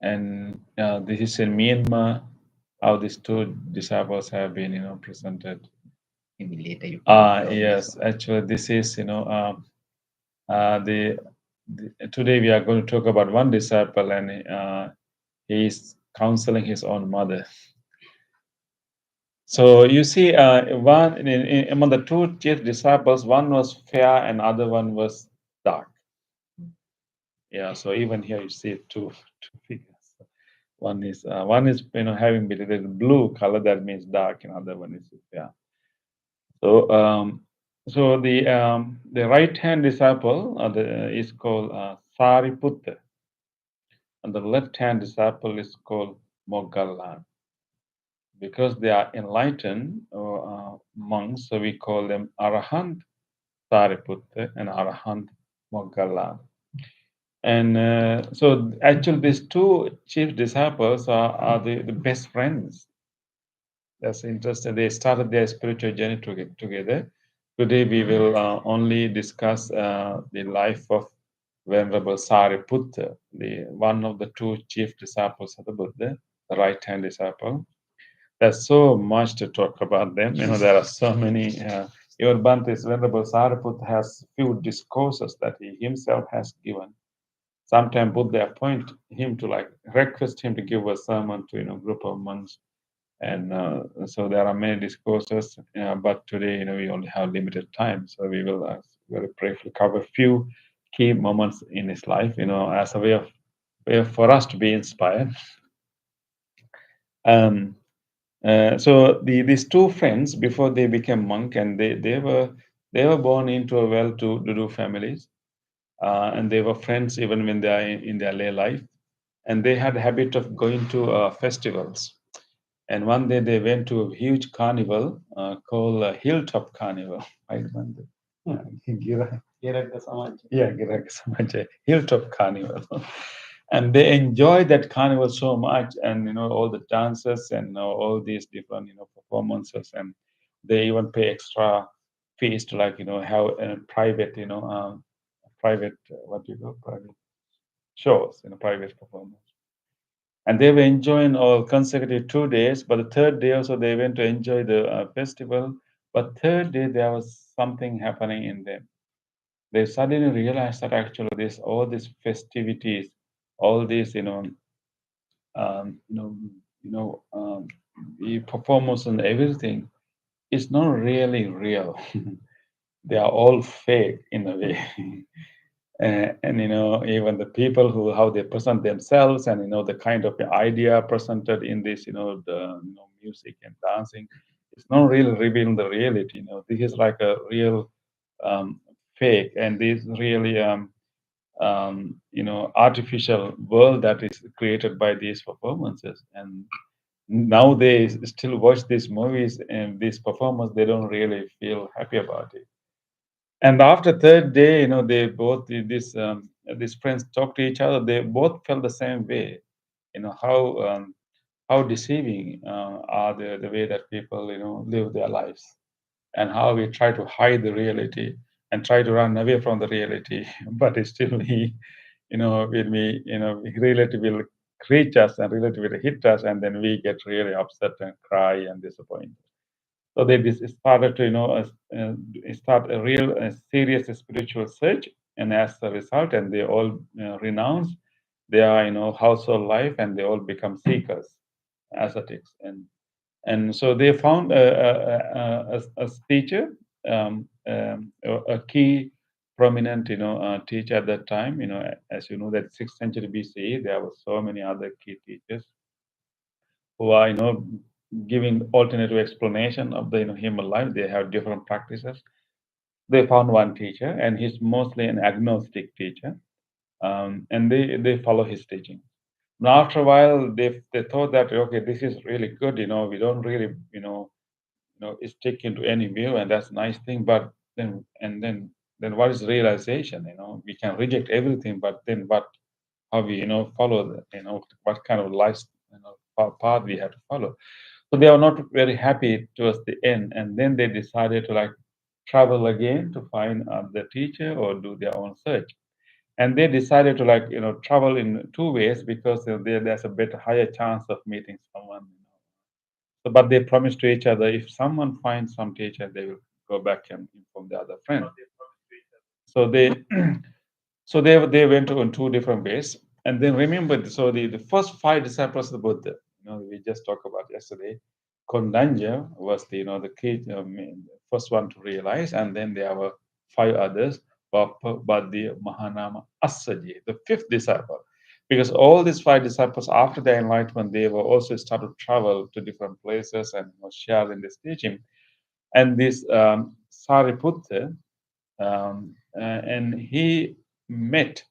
Speaker 2: And this is in Myanmar, how these two disciples have been, presented.
Speaker 3: Maybe later you
Speaker 2: Yes, actually, this is, today we are going to talk about one disciple, and he is counseling his own mother. So you see, among the two chief disciples, one was fair and other one was dark. Yeah, so even here you see two figures. One is having a blue color, that means dark, and other one is fair. So the right hand disciple is called Sariputta, and the left hand disciple is called Moggallana. Because they are enlightened monks, so we call them Arahant Sariputta and Arahant Moggallana. And so actually these two chief disciples are the best friends. That's interesting. They started their spiritual journey together. Today we will only discuss the life of Venerable Sariputta, one of the two chief disciples of the Buddha, the right-hand disciple. There's so much to talk about them. There are so many. Even Bhante's Venerable Sariputta has few discourses that he himself has given. Sometimes Buddha appoint him to request him to give a sermon to group of monks, and so there are many discourses. But today, we only have limited time, so we will very briefly cover a few key moments in his life, as a way for us to be inspired. So these two friends, before they became monk, and they were born into a well-to-do families, and they were friends even when they are in their lay life, and they had a habit of going to festivals. And one day they went to a huge carnival called Hilltop Carnival. Right, Bante? Giraka Samaja, Hilltop Carnival. And they enjoyed that carnival so much, and all the dances and all these different performances, and they even pay extra fees to have a private private what do you call private shows, private performance. And they were enjoying all consecutive 2 days, but the third day also they went to enjoy the festival. But third day there was something happening in them. They suddenly realized that actually all these festivities, all these the performance and everything is not really real. They are all fake in a way. And even the people how they present themselves, and the kind of idea presented in this the music and dancing, it's not really revealing the reality. This is like a real fake, and this really artificial world that is created by these performances. And now they still watch these movies and this performance, they don't really feel happy about it. And after third day, they both these friends talk to each other. They both felt the same way. How deceiving are the way that people live their lives, and how we try to hide the reality and try to run away from the reality. But it's still when reality will reach us and reality will hit us, and then we get really upset and cry and disappointed. So they started to, start a real serious spiritual search, and as a result, and they all renounce their, household life, and they all become seekers, ascetics, and so they found a teacher, a key prominent, teacher at that time. As you know, that 6th century BCE, there were so many other key teachers who are, giving alternative explanation of the, human life. They have different practices. They found one teacher, and he's mostly an agnostic teacher, and they follow his teaching. Now, after a while, they thought that, okay, this is really good. We don't really, stick into any view, and that's a nice thing. But then what is realization? We can reject everything, but then what? How we, follow the, what kind of life, path we have to follow. So they are not very happy towards the end, and then they decided to, like, travel again to find the teacher or do their own search. And they decided to, like, travel in two ways, because there's a better higher chance of meeting someone. So, but they promised to each other, if someone finds some teacher, they will go back and inform the other friend. So they they went on two different ways. And then remember, so the first five disciples of the Buddha, we just talked about yesterday. Kondanja was the, the key, first one to realize, and then there were five others, but the Mahanama Assaji, the fifth disciple. Because all these five disciples, after their enlightenment, they were also started to travel to different places and sharing this teaching. And this Sariputta, and he met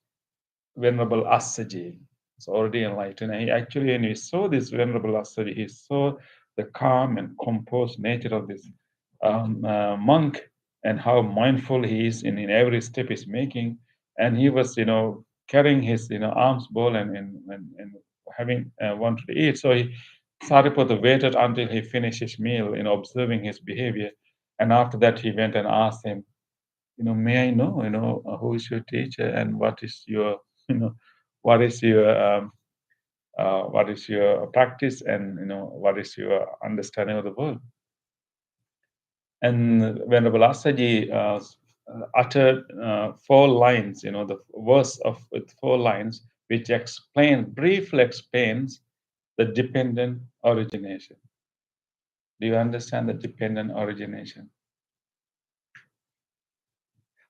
Speaker 2: Venerable Assaji. It's already enlightened. And he actually, when he saw this Venerable Assaji, he saw the calm and composed nature of this monk, and how mindful he is in every step he's making. And he was, carrying his, alms bowl, and having wanted to eat. So Sariputta waited until he finished his meal, observing his behavior. And after that, he went and asked him, may I know, who is your teacher, and what is your, you know, what is your, what is your practice, and what is your understanding of the world? And Venerable Asaji uttered four lines, the verse of with four lines, which briefly explains the dependent origination. Do you understand the dependent origination?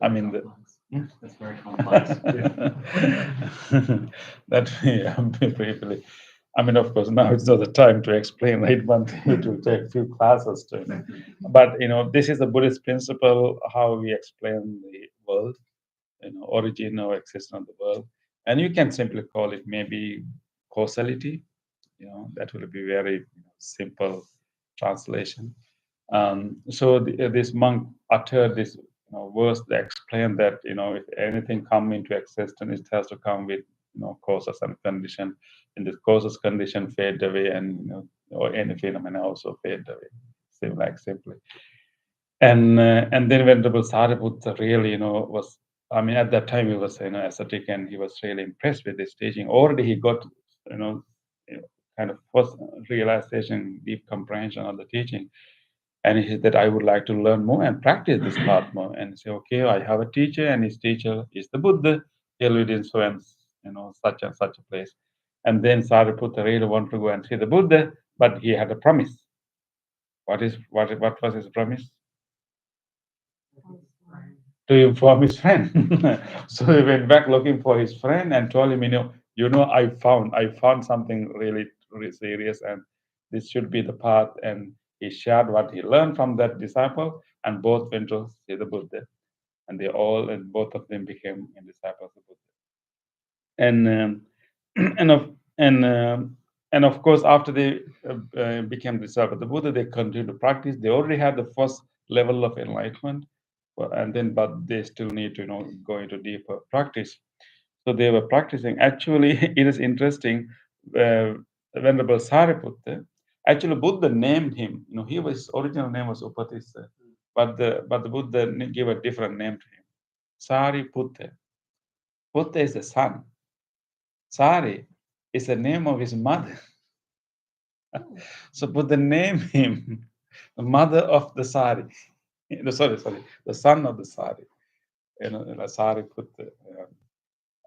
Speaker 2: I mean,
Speaker 1: That's very complex.
Speaker 2: that briefly. I mean, of course, now it's not the time to explain, right? One thing, it will take a few classes to. But this is the Buddhist principle, how we explain the world, origin or existence of the world, and you can simply call it maybe causality. That will be very simple translation. So this monk uttered this verse that explained that if anything come into existence, it has to come with causes and condition, and this causes condition fade away, and or any phenomena also fade away, simply. And then Venerable Sariputta really was, I mean, at that time he was ascetic, and he was really impressed with this teaching. Already he got you know kind of first realization, deep comprehension of the teaching. And he said that I would like to learn more and practice this path more. And say, okay, I have a teacher, and his teacher is the Buddha. He lived in so and such and such a place. And then Sariputta really wanted to go and see the Buddha, but he had a promise. What was his promise? To inform his friend. So he went back looking for his friend and told him, I found something really, really serious, and this should be the path. And he shared what he learned from that disciple, and both went to see the Buddha, and both of them became disciples of Buddha. And and of and of course, after they became disciples of the Buddha, they continued to practice. They already had the first level of enlightenment, but they still need to go into deeper practice. So they were practicing. Actually, it is interesting. Uh, Venerable Sariputta, actually Buddha named him. His original name was Upatissa, but the Buddha gave a different name to him. Sariputta. Putta is the son. Sari is the name of his mother. So Buddha named him the mother of the sari. Sorry, the son of the sari. The Sariputta.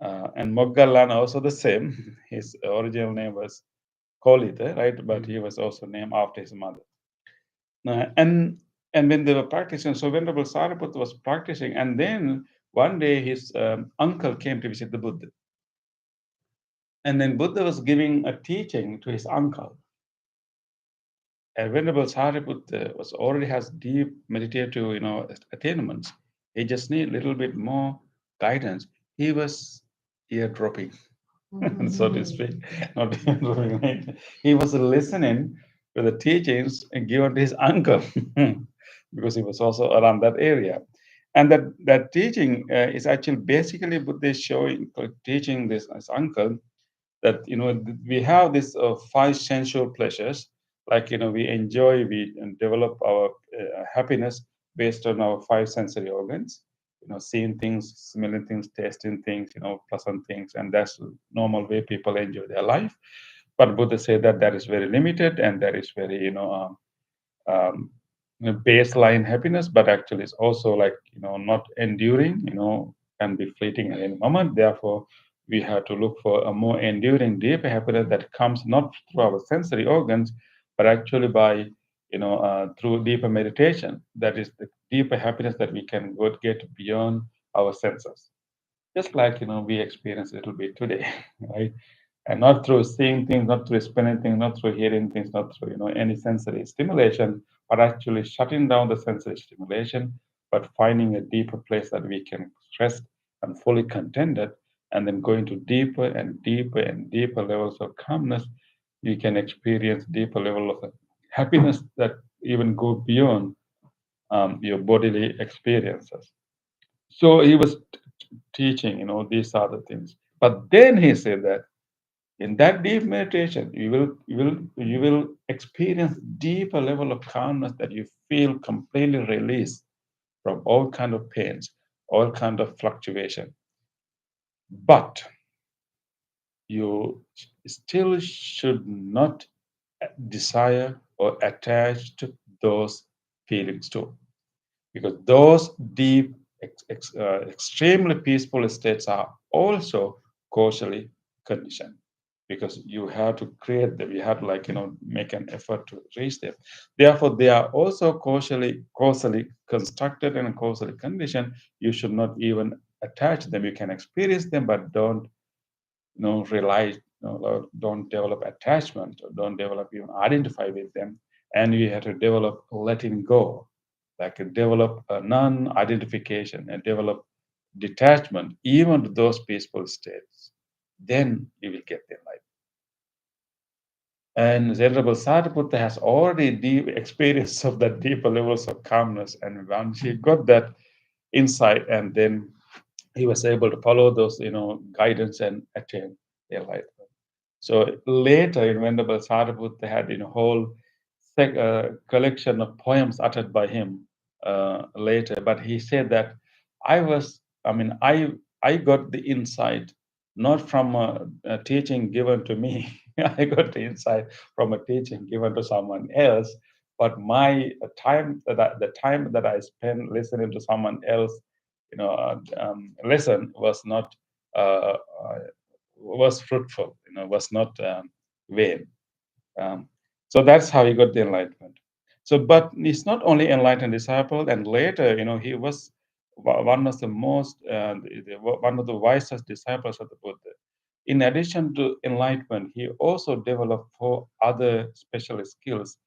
Speaker 2: And Moggallana also the same. His original name was Kolita, right? But he was also named after his mother. Uh, and and when they were practicing, so Venerable Sariputta was practicing, and then one day his uncle came to visit the Buddha. And then Buddha was giving a teaching to his uncle. And Venerable Sariputta was already has deep meditative, attainments. He just need a little bit more guidance. He was eardropping, so to speak, not eardropping. He was listening to the teachings given to his uncle because he was also around that area. And that teaching is actually basically Buddha is showing, teaching this his uncle that we have these five sensual pleasures, like we enjoy, we develop our happiness based on our five sensory organs, seeing things, smelling things, tasting things, pleasant things, and that's the normal way people enjoy their life. But Buddha said that that is very limited, and that is very um, baseline happiness, but actually it's also like not enduring, can be fleeting at any moment. Therefore, we have to look for a more enduring, deeper happiness that comes not through our sensory organs, but actually by through deeper meditation. That is the deeper happiness that we can get beyond our senses. Just like we experience a little bit today, right? And not through seeing things, not through spinning things, not through hearing things, not through any sensory stimulation, but actually shutting down the sensory stimulation, but finding a deeper place that we can rest and fully contented, and then going to deeper and deeper and deeper levels of calmness. You can experience deeper level of happiness that even go beyond your bodily experiences. So he was teaching, these are the things. But then he said that in that deep meditation, you will experience deeper level of calmness that you feel completely released from all kind of pains, all kind of fluctuation. But you still should not desire or attach to those feelings too, because those deep, extremely peaceful states are also causally conditioned, because you have to create them, you have to make an effort to reach them. Therefore, they are also causally constructed and causally conditioned. You should not even attach them. You can experience them, but don't rely, don't develop attachment, or don't develop even identify with them. And you have to develop letting go, like develop a non-identification and develop detachment even to those peaceful states. Then you will get the light. And Venerable Sariputta has already deep experience of that deeper levels of calmness, and once he got that insight, and then he was able to follow those guidance and attain their light. So later, in Venerable Sariputta had whole collection of poems uttered by him later. But he said that I got the insight not from a teaching given to me. I got the insight from a teaching given to someone else. But my the time that I spent listening to someone else, listen was not uh, uh, was fruitful. Was not vain. Um, so that's how he got the enlightenment. So, but he's not only enlightened disciple, and later, he was one of the most, one of the wisest disciples of the Buddha. In addition to enlightenment, he also developed four other special skills,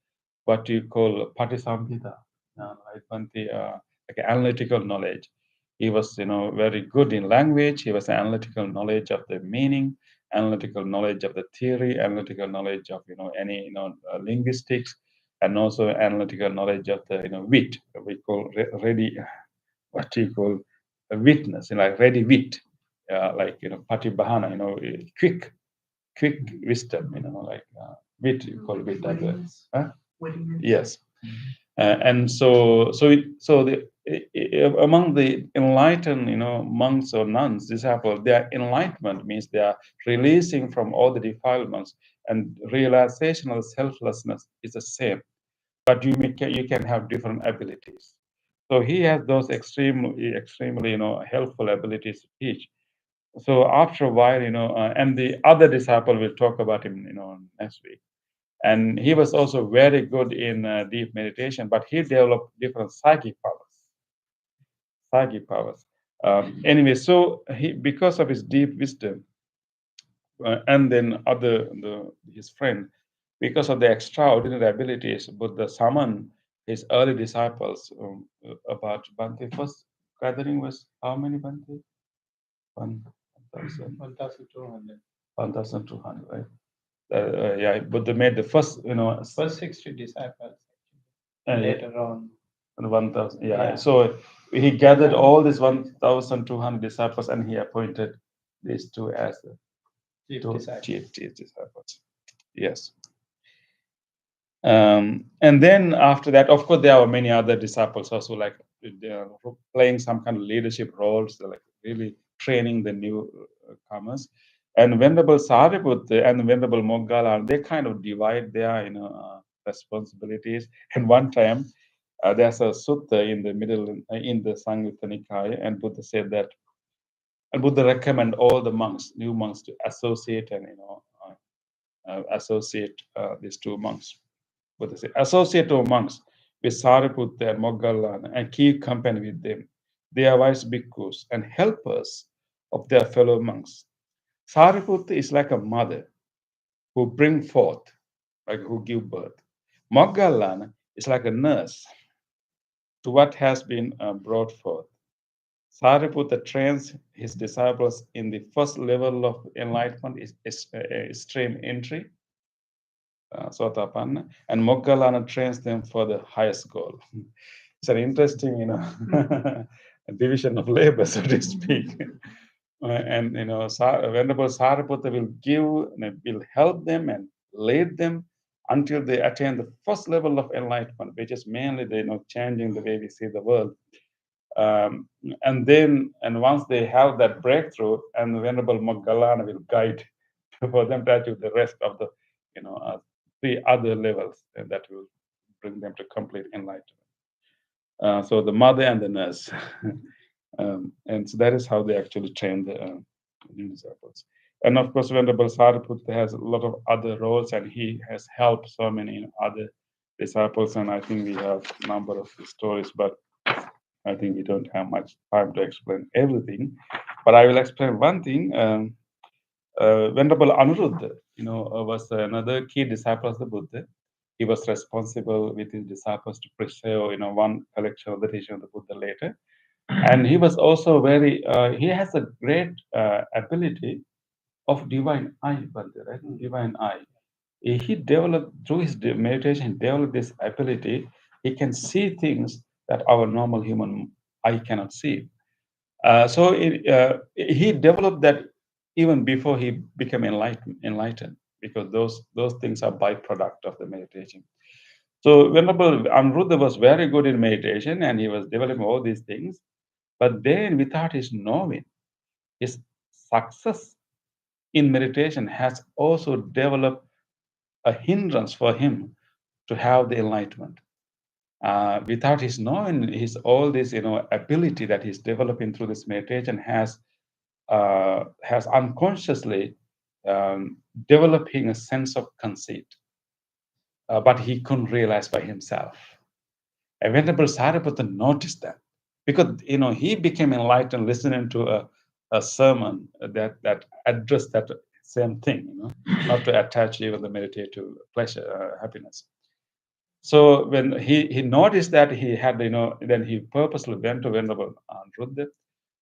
Speaker 2: what you call patisampita, right? Like analytical knowledge. He was, very good in language. He was analytical knowledge of the meaning, analytical knowledge of the theory, analytical knowledge of any linguistics, and also analytical knowledge of the wit. We call ready, what you call a witness, like ready wit, like patibahana, quick wisdom, like wit. You call wit as a huh? Yes. And among the enlightened, monks or nuns, disciples, their enlightenment means they are releasing from all the defilements, and realization of selflessness is the same. but you can have different abilities. So he has those extremely, helpful abilities to teach. So after a while, and the other disciple will talk about him, next week. And he was also very good in deep meditation, but he developed different psychic powers. Psychic powers. Anyway, so he, because of his deep wisdom, and then his friend, because of the extraordinary abilities, Buddha summoned his early disciples about Bhante. First gathering was how many Bhante? 1,000.
Speaker 4: 1,200.
Speaker 2: 1,200, right? Yeah, Buddha made the first,
Speaker 4: First 60 disciples.
Speaker 2: uh,
Speaker 4: Later on.
Speaker 2: 1,000. Yeah.
Speaker 4: Yeah.
Speaker 2: So he gathered all these 1,200 disciples, and he appointed these two as the
Speaker 4: Chief
Speaker 2: two
Speaker 4: disciple.
Speaker 2: chief disciples. Yes. And then after that, of course, there are many other disciples also, like they are playing some kind of leadership roles, they're like really training the newcomers. And Venerable Sariputta and Venerable Moggala, they kind of divide their responsibilities. And one time, there's a sutta in the middle in the Samyutta Nikaya, and Buddha said that, and Buddha recommend all the monks, new monks, to associate and associate these two monks. Buddha said, associate of monks with Sariputta and Moggallana and keep company with them. They are wise bhikkhus and helpers of their fellow monks. Sariputta is like a mother who bring forth, like who give birth. Moggallana is like a nurse to what has been brought forth. Sariputta trains his disciples in the first level of enlightenment, is extreme entry, Sotapanna, and Moggallana trains them for the highest goal. It's an interesting, division of labor, so to speak. And Venerable Sariputta will help them and lead them until they attain the first level of enlightenment, which is mainly changing the way we see the world. And once they have that breakthrough, and Venerable Moggallana will guide for them to achieve the rest of the, three other levels, and that will bring them to complete enlightenment. So the mother and the nurse, and so that is how they actually train the new disciples. And of course, Venerable Sariputta has a lot of other roles, and he has helped so many other disciples. And I think we have a number of stories, but I think we don't have much time to explain everything. But I will explain one thing. Venerable Anuruddha, was another key disciple of the Buddha. He was responsible with his disciples to preserve, one collection of the teaching of the Buddha later. And he was also he has a great ability of divine eye, Bhante, right? Divine eye. He developed, through his meditation, developed this ability. He can see things that our normal human eye cannot see. So he developed that even before he became enlightened, because those things are byproduct of the meditation. So Venerable Anuruddha was very good in meditation, and he was developing all these things. But then, without his knowing, his success in meditation has also developed a hindrance for him to have the enlightenment. Without his knowing, his all this ability that he's developing through this meditation has unconsciously developing a sense of conceit, but he couldn't realize by himself. And Venerable Sariputta noticed that, because he became enlightened listening to a sermon that addressed that same thing, not to attach even the meditative pleasure, happiness. So when he noticed that, he had, then he purposely went to Venerable Anuruddha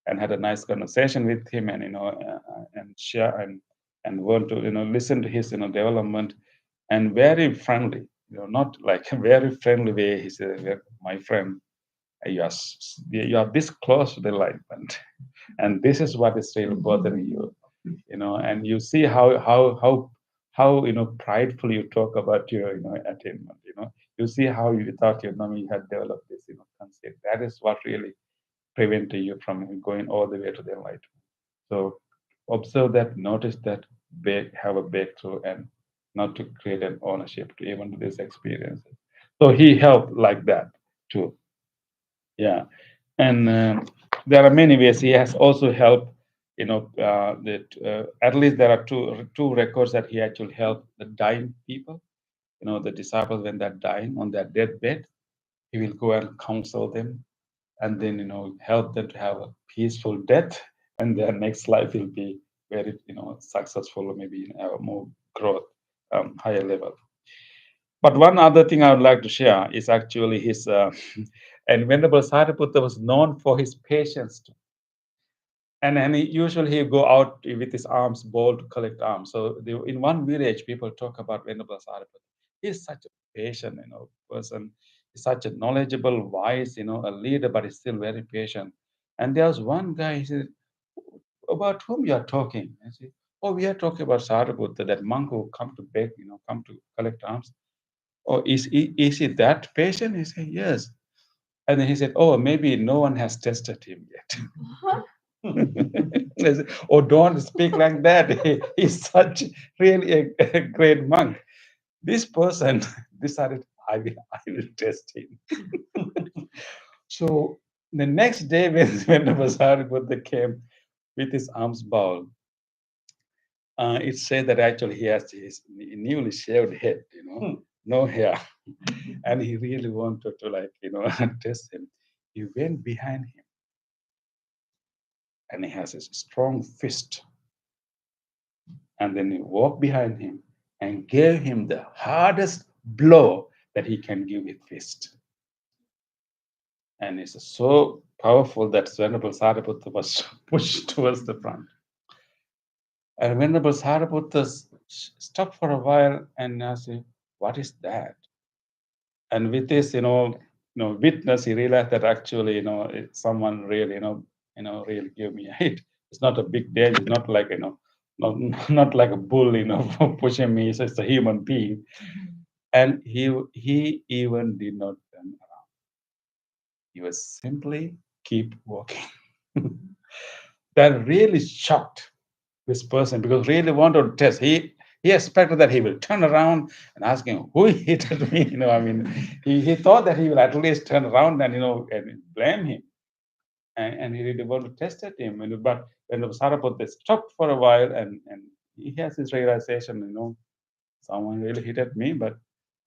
Speaker 2: and had a nice conversation with him, and and share and want to listen to his development, and very friendly, not like a very friendly way. He said, "My friend, you are this close to the enlightenment, and this is what is really bothering you, and you see how prideful you talk about your attainment. You see how you thought you had developed this concept. That is what really preventing you from going all the way to the enlightenment. So observe that, notice that, have a breakthrough, and not to create an ownership to even these experiences. So he helped like that too. Yeah, and there are many ways he has also helped. That at least there are two records that he actually helped the dying people. The disciples when they're dying on their deathbed, he will go and counsel them, and then help them to have a peaceful death, and their next life will be very successful, or maybe more growth, higher level. But one other thing I would like to share is actually his, and Venerable Sariputta was known for his patience. And usually he go out with his arms ball to collect arms. So in one village, people talk about Venerable Sariputta. He's such a patient, person. He's such a knowledgeable, wise, a leader, but he's still very patient. And there was one guy, he said, about whom you are talking? I said, oh, we are talking about Sariputta, that monk who come to beg, come to collect alms. Oh, is he that patient? He said, yes. And then he said, oh, maybe no one has tested him yet. I said, oh, don't speak like that. He's such really a great monk. This person decided, I will test him. So the next day, when the Sariputta came with his arms bowed, it said that actually he has his newly shaved head, no hair. And he really wanted to test him. He went behind him and he has a strong fist. And then he walked behind him and gave him the hardest blow that he can give with fist. And it's so powerful that Venerable Sariputta was pushed towards the front. And Venerable Sariputta stopped for a while and asked him, what is that? And with this, witness, he realized that actually, someone really, really gave me a hit. It's not a big deal. It's not like, not like a bull, pushing me. So it's a human being. And he even did not turn around. He was simply keep walking. That really shocked this person because really wanted to test. He expected that he will turn around and ask him who hit me. He thought that he will at least turn around and and blame him, and he really wanted to test at him. But when the Sariputta stopped for a while and he has this realization, someone really hit at me, but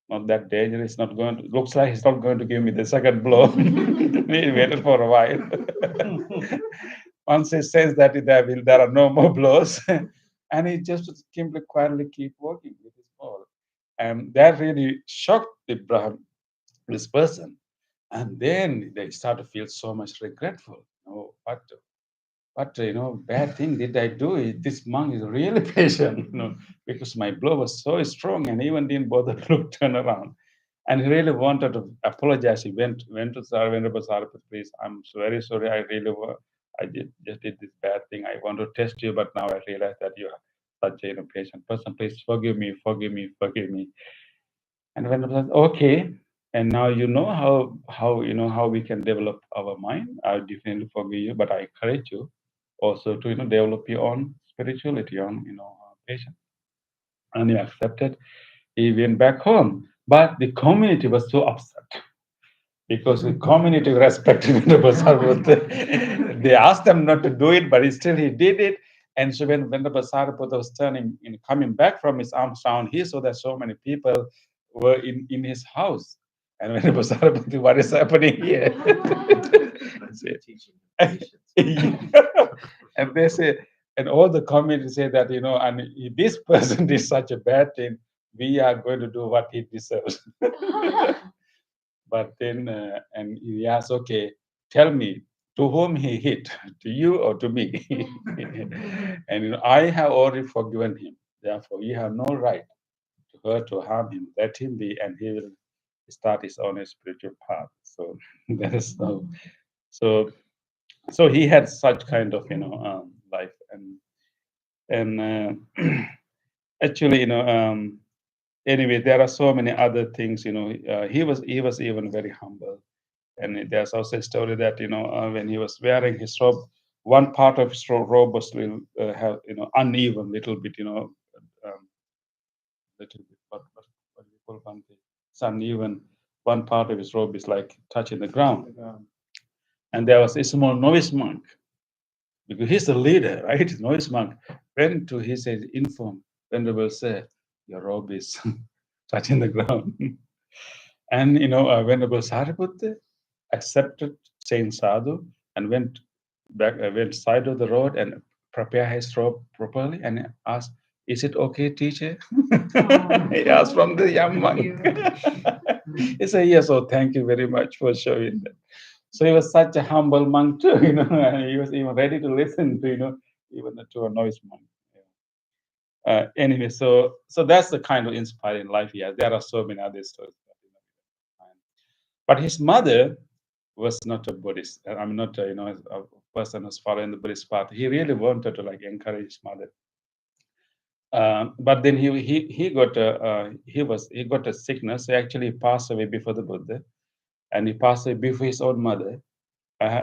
Speaker 2: not that dangerous. Not going to, looks like he's not going to give me the second blow. He waited for a while. Once he says that there are no more blows, and he just simply quietly keep walking with his ball. And that really shocked this person. And then they start to feel so much regretful. What bad thing did I do? This monk is really patient, because my blow was so strong and even didn't bother to turn around. And he really wanted to apologize. He went to Venerable Sariputta, please, I'm very sorry. I just did this bad thing. I want to test you, but now I realize that you are such a patient person. Please forgive me, forgive me, forgive me. And Venerable said, okay. And now how we can develop our mind. I definitely forgive you, but I encourage you also to develop your own spirituality, on patience. And he accepted. He went back home, but the community was so upset because the community respected Venerable Sariputta. They asked them not to do it, but still he did it. And so when Venerable Sariputta was coming back from his alms round, he saw that so many people were in his house. And Venerable Sariputta, what is happening here? And they say, and all the community say that, and this person did such a bad thing, we are going to do what he deserves. But then, and he asked, okay, tell me, to whom he hit, to you or to me? And I have already forgiven him. Therefore, you have no right to hurt or harm him. Let him be, and he will start his own spiritual path. So that is so he had such kind of life, and actually anyway, there are so many other things. He was even very humble. And there's also a story that when he was wearing his robe, one part of his robe was have uneven, little bit, little bit. What do you call Bhante? It's uneven. one part of his robe is like touching the ground.
Speaker 4: The ground.
Speaker 2: And there was a small novice monk, because he's the leader, right? Novice monk went to his inform Venerable Sir, your robe is touching the ground. And Venerable Sariputta accepted Saint Sadhu and went back, went side of the road and prepared his robe properly and asked, "Is it okay, teacher?" He asked from the young monk. He said, "Yes, oh, thank you very much for showing that." So he was such a humble monk too, and he was even ready to listen to, even to a novice monk. Anyway, so that's the kind of inspiring life he has. There are so many other stories. But his mother was not a Buddhist. I'm not, a person who's following the Buddhist path. He really wanted to encourage his mother. But then he got a sickness. He actually passed away before the Buddha, and he passed away before his own mother.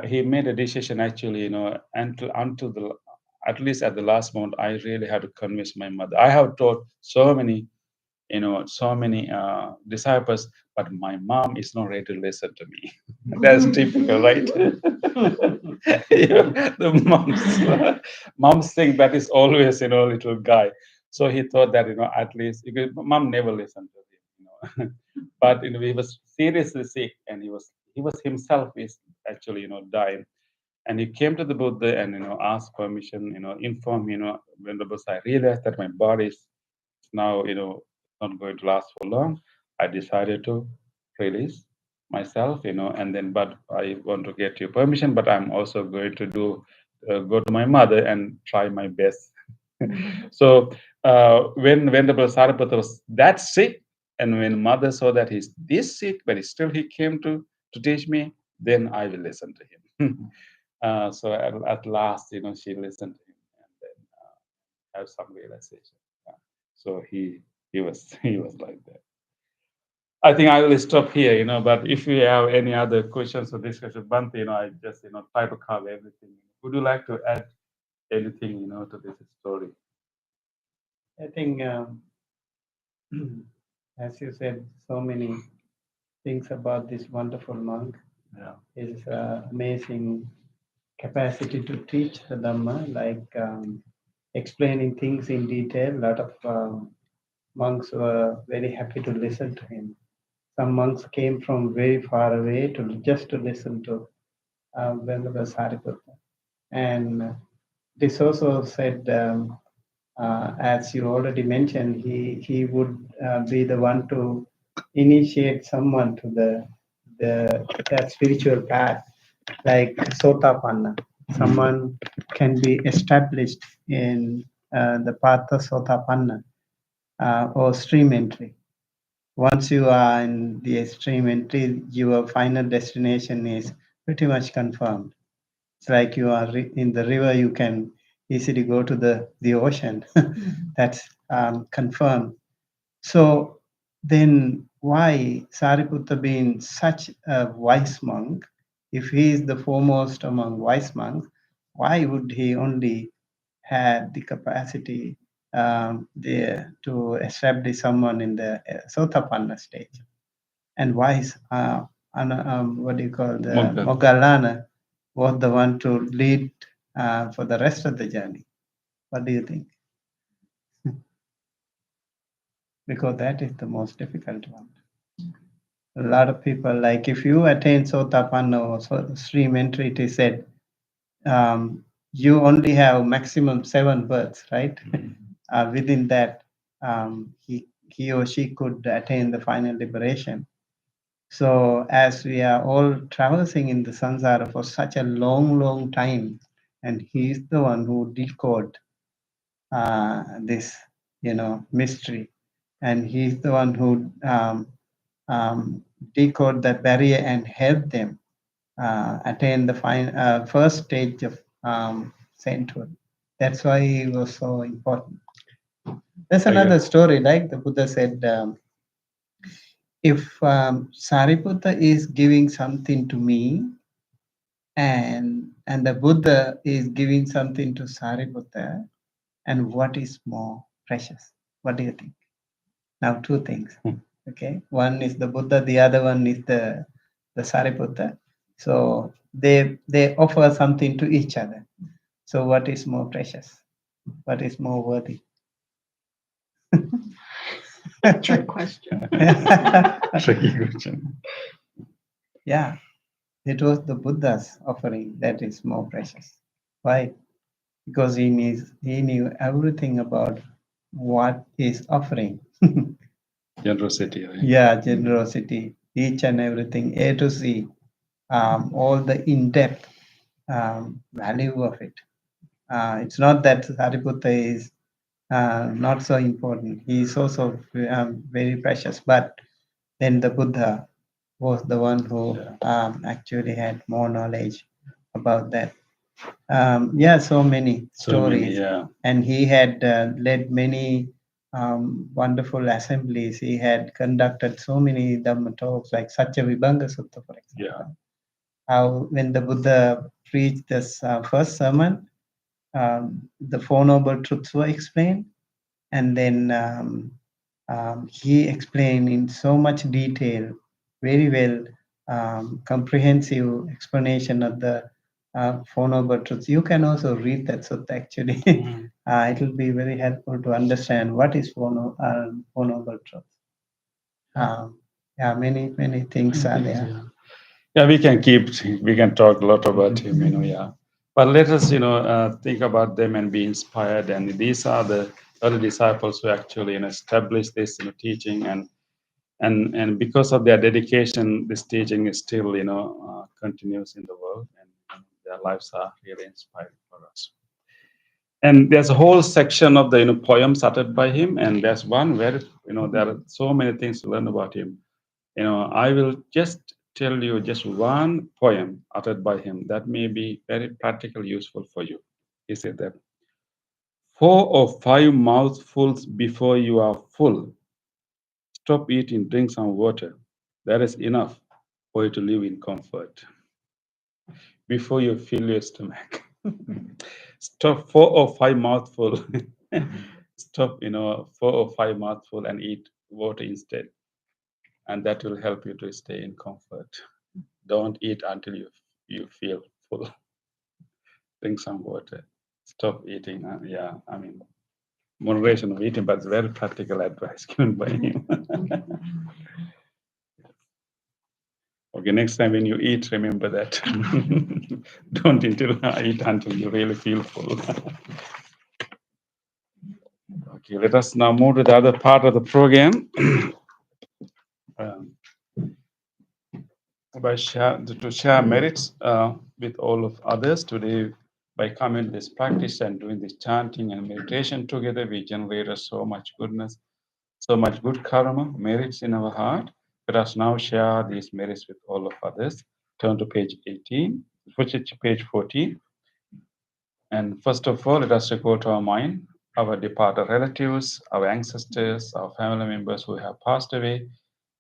Speaker 2: He made a decision actually, until the at least at the last moment, I really had to convince my mother. I have taught so many disciples, but my mom is not ready to listen to me. That's typical, right? The moms think that is always, little guy. So he thought that, at least because mom never listened to him, but he was seriously sick, and he was himself is actually, dying. And he came to the Buddha and asked permission, informed, Venerable, I realized that my body is now, not going to last for long. I decided to release myself, and then, but I want to get your permission, but I'm also going to go to my mother and try my best. So when Venerable Sariputta was that sick, and when mother saw that he's this sick, but still he came to teach me, then I will listen to him. So at last, she listened to him and then have some realization. So he was he was like that. I think I will stop here, but if you have any other questions or discussion, Bhante, I just, try to cover everything. Would you like to add anything, to this story?
Speaker 4: I think, as you said, so many things about this wonderful monk.
Speaker 2: Yeah.
Speaker 4: His amazing capacity to teach the Dhamma, like explaining things in detail. A lot of monks were very happy to listen to him. Some monks came from very far away just to listen to Venerable Sariputta. And this also said, as you already mentioned, he would be the one to initiate someone to that spiritual path, like Sotapanna. Someone can be established in the path of Sotapanna or stream entry. Once you are in the stream entry, your final destination is pretty much confirmed. It's like you are in the river, you can easily go to the ocean. That's confirmed. So then why Sariputta being such a wise monk, if he is the foremost among wise monks, why would he only have the capacity there to establish someone in the Sotapanna stage? And why is what do you call the Moggallana was the one to lead for the rest of the journey? What do you think? Because that is the most difficult one. A lot of people, like if you attain Sotapanna or stream entry, it is said you only have maximum 7 births, right? Within that, he or she could attain the final liberation. So as we are all traversing in the samsara for such a long, long time, and he is the one who decoded this, mystery, and he is the one who decode the barrier and help them attain the first stage of sainthood. That's why he was so important. There's another story, like the Buddha said, if Sariputta is giving something to me, and the Buddha is giving something to Sariputta, and what is more precious? What do you think? Now, 2 things. Okay, one is the Buddha, the other one is the Sariputta. So they offer something to each other. So what is more precious? What is more worthy?
Speaker 5: Trick question.
Speaker 2: Tricky question.
Speaker 4: Yeah, it was the Buddha's offering that is more precious. Why? Because he knew everything about what he's offering.
Speaker 2: Generosity, right?
Speaker 4: Yeah, generosity, each and everything, A to Z, all the in-depth value of it. It's not that Sariputta is not so important. He is also very precious, but then the Buddha was the one who actually had more knowledge about that. Yeah, so many
Speaker 2: So many,
Speaker 4: stories.
Speaker 2: yeah.
Speaker 4: And he had led many wonderful assemblies. He had conducted so many Dhamma talks, like Satyavibhanga Sutta, for example.
Speaker 2: Yeah.
Speaker 4: How when the Buddha preached this first sermon, the Four Noble Truths were explained, and then he explained in so much detail, very well, comprehensive explanation of the Four Noble Truths. You can also read that sutta actually. It will be very helpful to understand what is Four Noble Truths. Yeah, many things are there.
Speaker 2: Yeah, we can talk a lot about him, yeah. But let us, think about them and be inspired. And these are the early disciples who actually, established this, teaching, and because of their dedication, this teaching is still, continues in the world, and their lives are really inspiring for us. And there's a whole section of the poems uttered by him, and there's one where there are so many things to learn about him. I will just tell you just one poem uttered by him that may be very practical, useful for you. He said that 4 or 5 mouthfuls before you are full. Stop eating, drink some water. That is enough for you to live in comfort. Before you fill your stomach. Stop 4 or 5 mouthful. Stop, 4 or 5 mouthful and eat water instead. And that will help you to stay in comfort. Don't eat until you feel full. Drink some water. Stop eating. Moderation of eating, but it's very practical advice given by him. Okay, next time when you eat, remember that. Don't eat until you really feel full. Okay, let us now move to the other part of the program. To share merits with all of others today, by coming to this practice and doing this chanting and meditation together, we generate so much goodness, so much good karma, merits in our heart. Let us now share these merits with all of others. Turn to page 18, which is page 14. And first of all, let us recall to our mind our departed relatives, our ancestors, our family members who have passed away.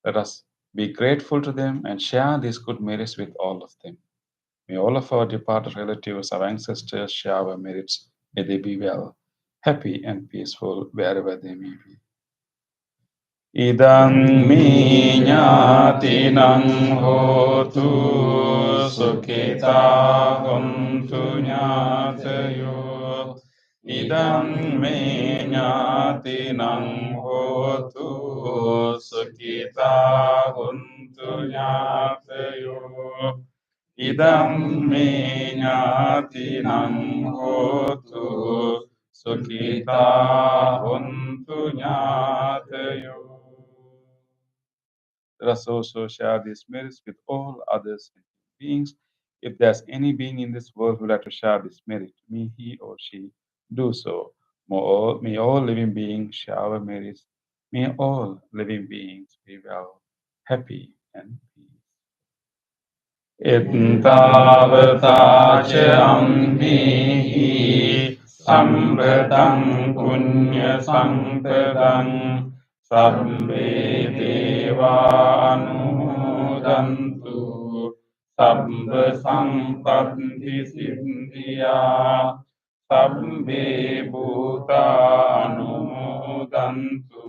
Speaker 2: Let us be grateful to them and share these good merits with all of them. May all of our departed relatives, our ancestors, share our merits. May they be well, happy, and peaceful wherever they may be. Idang mi ñātīnaṃ hotu sukhita hontu ñātayo. Idang mi ñātīnaṃ hotu sukhita hontu ñātayo. Idang mi ñātīnaṃ hotu sukhita hontu ñātayo. Let us also share these merits with all others beings. If there's any being in this world who would like to share this merit, may he or she do so. May all living beings share our merits. May all living beings be well, happy, and peace. Ittavata ammihi sampradang punya sampradang sabbe deva anumodantu sabba sampatti siddhya sabbe bhuta anumodantu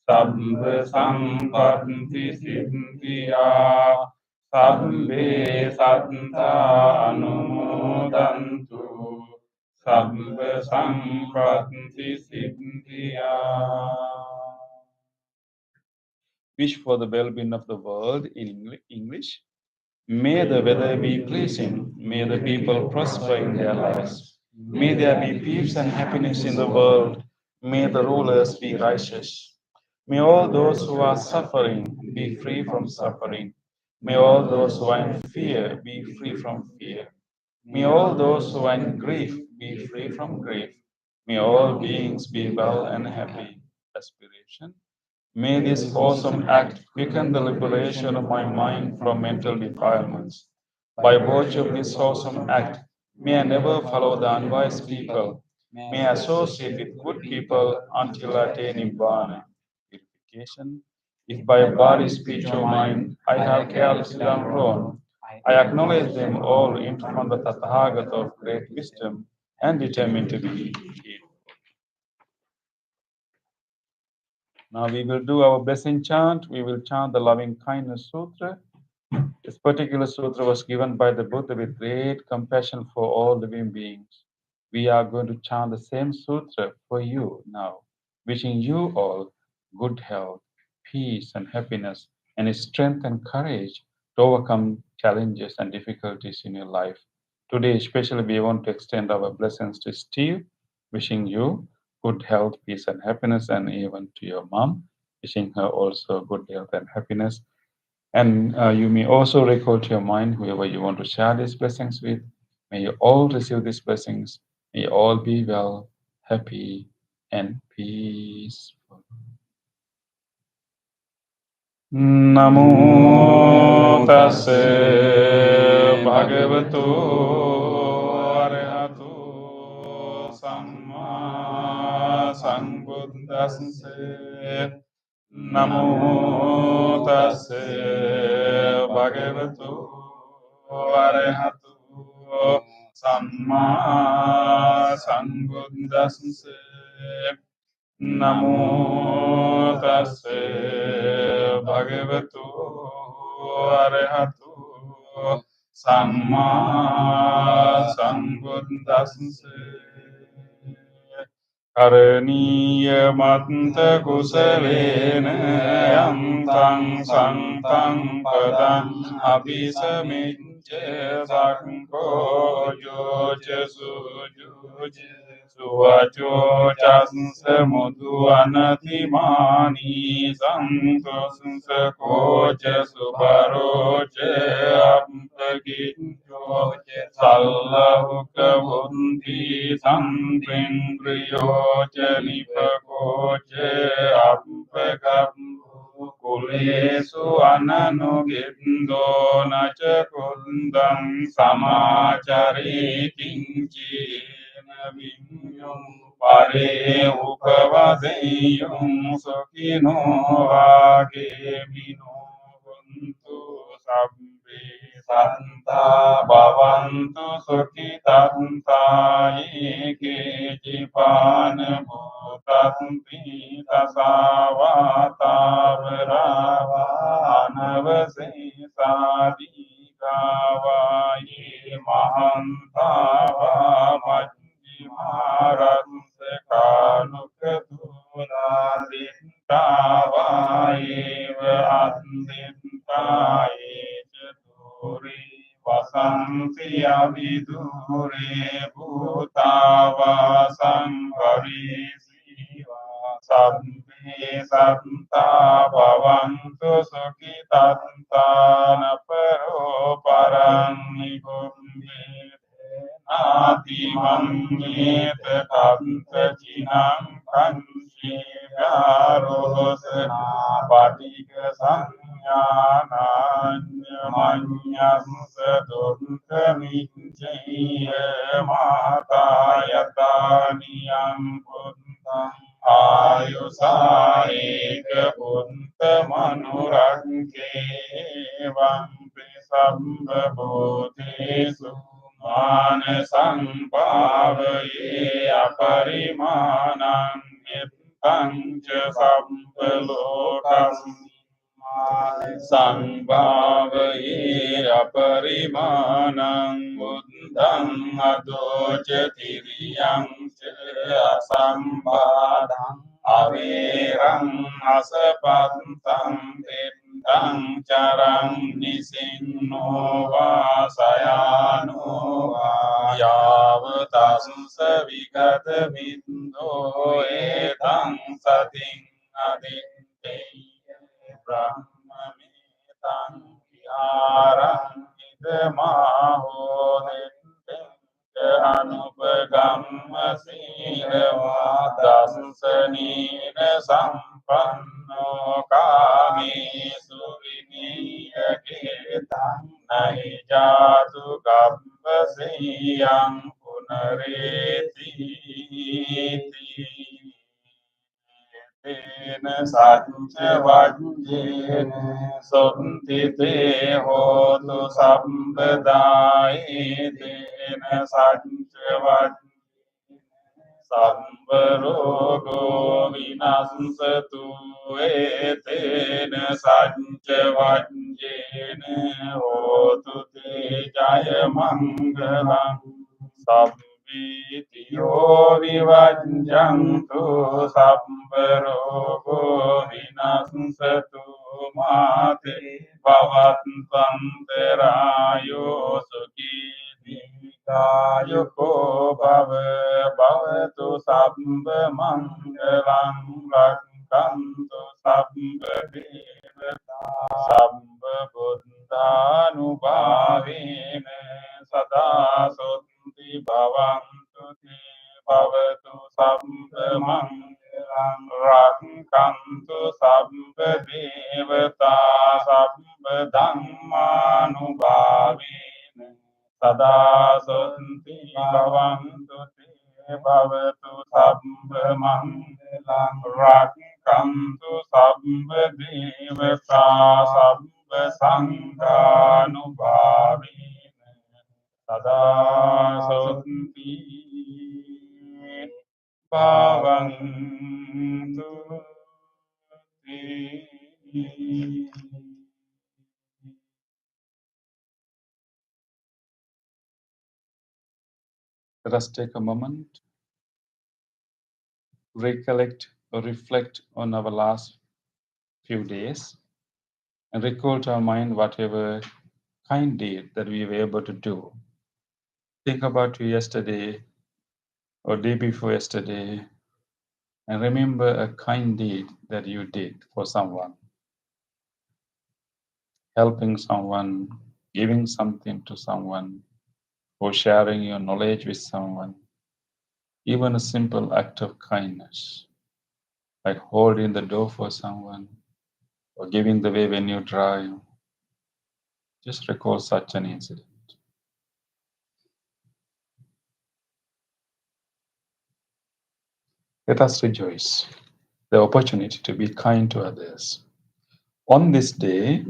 Speaker 2: sabba Sabba sampatti siddhya Sabbe satta anumodantu Sabba sampatti siddhya. Wish for the well-being of the world in English. May the weather be pleasing. May the people prosper in their lives. May there be peace and happiness in the world. May the rulers be righteous. May all those who are suffering be free from suffering. May all those who are in fear be free from fear. May all those who are in grief be free from grief. May all beings be well and happy. Aspiration. May this wholesome act quicken the liberation of my mind from mental defilements. By virtue of this wholesome act, may I never follow the unwise people. May I associate with good people until I attain Nibbana. Purification. If by body, speech, or mind I have carelessly done wrong, I acknowledge them all in front of the Tathagata of great wisdom and determine to be healed. Now we will do our blessing chant. We will chant the Loving Kindness Sutra. This particular sutra was given by the Buddha with great compassion for all living beings. We are going to chant the same sutra for you now, wishing you all good health, peace and happiness, and strength and courage to overcome challenges and difficulties in your life. Today, especially, we want to extend our blessings to Steve, wishing you good health, peace, and happiness, and even to your mom, wishing her also good health and happiness. And you may also recall to your mind whoever you want to share these blessings with. May you all receive these blessings. May you all be well, happy, and peaceful. Namo tassa bhagavato arahato samma sambuddhassa. Namo tassa bhagavato arahato samma sambuddhassa. Namo tassa bhagavato arahato samma sambuddhassa. Karaniya matta kusalena yantang santang padang abhisamicca sakko jocha sujocha suvacho chasnsa mudhu anatimani santosansa kocha subarocha ampagincho sallahuka bunti sanpringriyocha nipakocha ampagambu kulesu ananugindo nacha kundang samacari kinci Vinyum pare upavadeyum sokino vagemino vantu sabbe santa bhavantu sukitanta eke jipan bhutanti tasavata vrava anavase sadikavaye mahantava Maharase Kanukadura Dintavaeva Andintaye Chaturi Vasanti Avidure Bhutava Sambhari Siva Sabbe Santa Bhavantu Sukhitantana Paro Parangnikumbe Ati manyete tanta jinam kanshi vyarosana patika sanyana manyam sadunka minjaya mata yataniyam puntam ayusaika punta manurangke vampi sambhabotesu Manasambhavaye aparimanam nittang ca sampaloka Sambhavaye aparimanang buddhang adochatiriyang asambadang averang asapantang tendang carang nisinno vasayano yavatasya vigata bindo etang sating adinte Brahmamitang viharang idamaho nente anupagamma silvadasanina sampanno kami suviniyaketang nahi jatu gabba siyang punareti Tena satya vajjena sonti te hotu sambadai tena satya vajjena sambarogo vinasatu etena satya vajjena hotu te jaya mangalam Sabbitiyo vivajjantu sabbarogo vinasatu mate bhavatantarayo sukhi dikayuko bhavatu sabba mangalam rakkantu sabba devata sabba buddhanubhavena sada Bhavantu te bhavatu sabba mangalam rakkantu sabba devata sabba dhammanubhavena sada santi bhavantu te bhavatu sabba mangalam rakkantu sabba devata sabba sanghanubhavena sada santi bhavantu te. Let us take a moment, recollect or reflect on our last few days, and recall to our mind whatever kind deed that we were able to do. Think about yesterday or day before yesterday, and remember a kind deed that you did for someone, helping someone, giving something to someone, or sharing your knowledge with someone. Even a simple act of kindness, like holding the door for someone or giving the way when you drive. Just recall such an incident. Let us rejoice the opportunity to be kind to others. On this day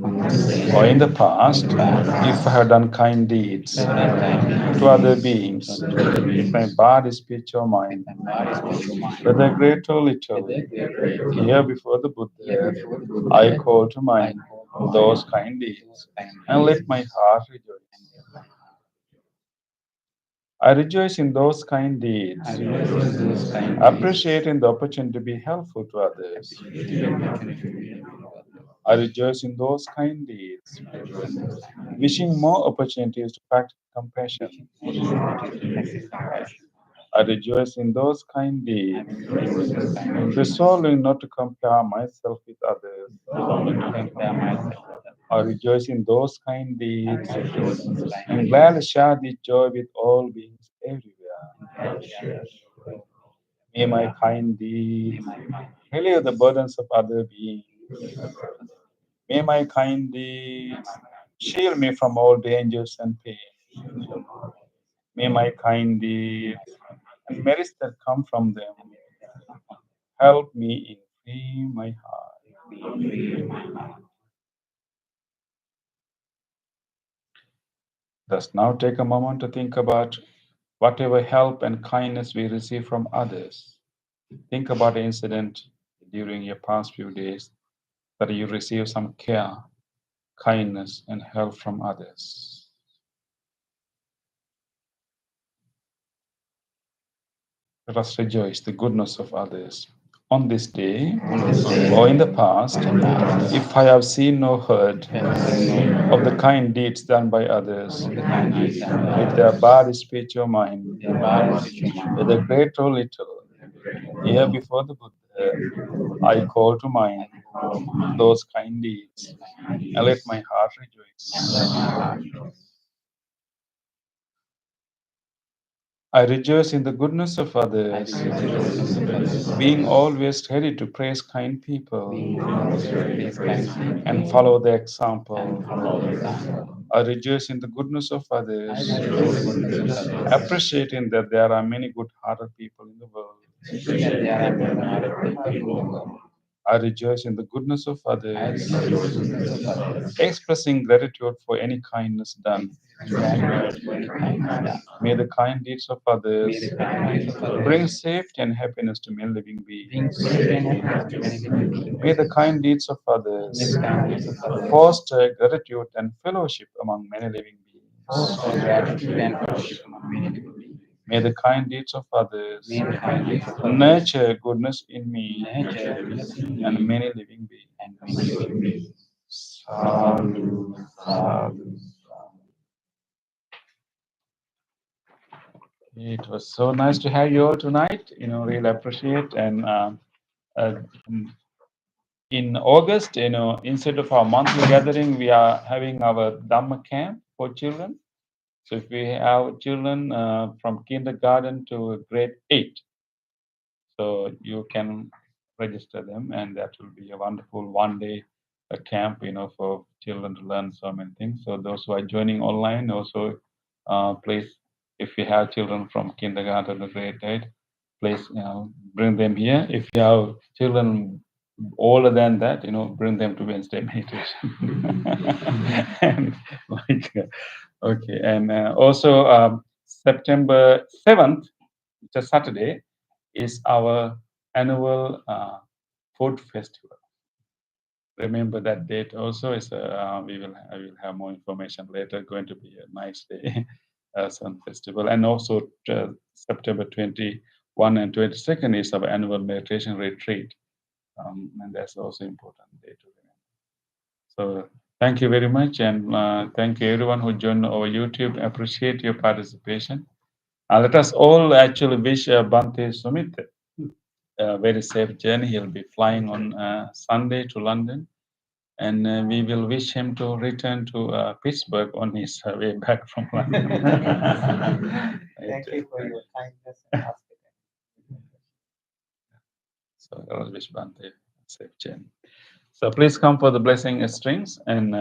Speaker 2: or in the past, if I have done kind deeds to other beings, if my body, speech, or mind, whether great or little, here before the Buddha, I call to mind those kind deeds and let my heart rejoice. I rejoice in those kind deeds, appreciating the opportunity to be helpful to others. I rejoice in those kind deeds, wishing more opportunities to practice compassion. I rejoice in those kind deeds, resolving not to compare myself with others. I rejoice in those kind deeds and gladly share this joy with all beings everywhere. May my kind deeds relieve the burdens of other beings. May my kind deeds shield me from all dangers and pain. May my kind deeds and merits that come from them help me in freeing my heart. Thus, now take a moment to think about whatever help and kindness we receive from others. Think about the incident during your past few days that you receive some care, kindness, and help from others. Let us rejoice the goodness of others. On this day, or in the past, if I have seen or heard of the kind deeds done by others, with their body, speech, or mind, whether great or little, here before the Buddha, I call to mind those kind deeds, and let my heart rejoice. I rejoice in the goodness of others, being always ready to praise kind people and follow their example. I rejoice in the goodness of others, appreciating that there are many good-hearted people in the world. I rejoice in the goodness of others, expressing gratitude for any kindness done. May the kind deeds of others bring safety and happiness to many living beings. May the kind deeds of others foster gratitude and fellowship among many living beings. May the kind deeds of others nurture goodness in me and many living beings. Sadhu, sadhu. It was so nice to have you all tonight. Really appreciate. And uh, in August, instead of our monthly gathering, we are having our Dhamma camp for children. So if we have children from kindergarten to grade 8, so you can register them, and that will be a wonderful one-day camp, for children to learn so many things. So those who are joining online also, please, if you have children from kindergarten to grade 8, please, bring them here. If you have children older than that, bring them to Wednesday meditation. And okay, and also September 7th, it's a Saturday, is our annual food festival. Remember that date also is I will have more information later. Going to be a nice day, sun festival, and also September 21 and 22nd is our annual meditation retreat, and that's also important day to remember. So thank you very much, and thank you everyone who joined our YouTube. Appreciate your participation. Let us all actually wish Bhante Sumit a very safe journey. He'll be flying on Sunday to London, and we will wish him to return to Pittsburgh on his way back from London.
Speaker 4: Thank you for your kindness and hospitality.
Speaker 2: So I'll wish Bhante a safe journey. So please come for the blessing strings, and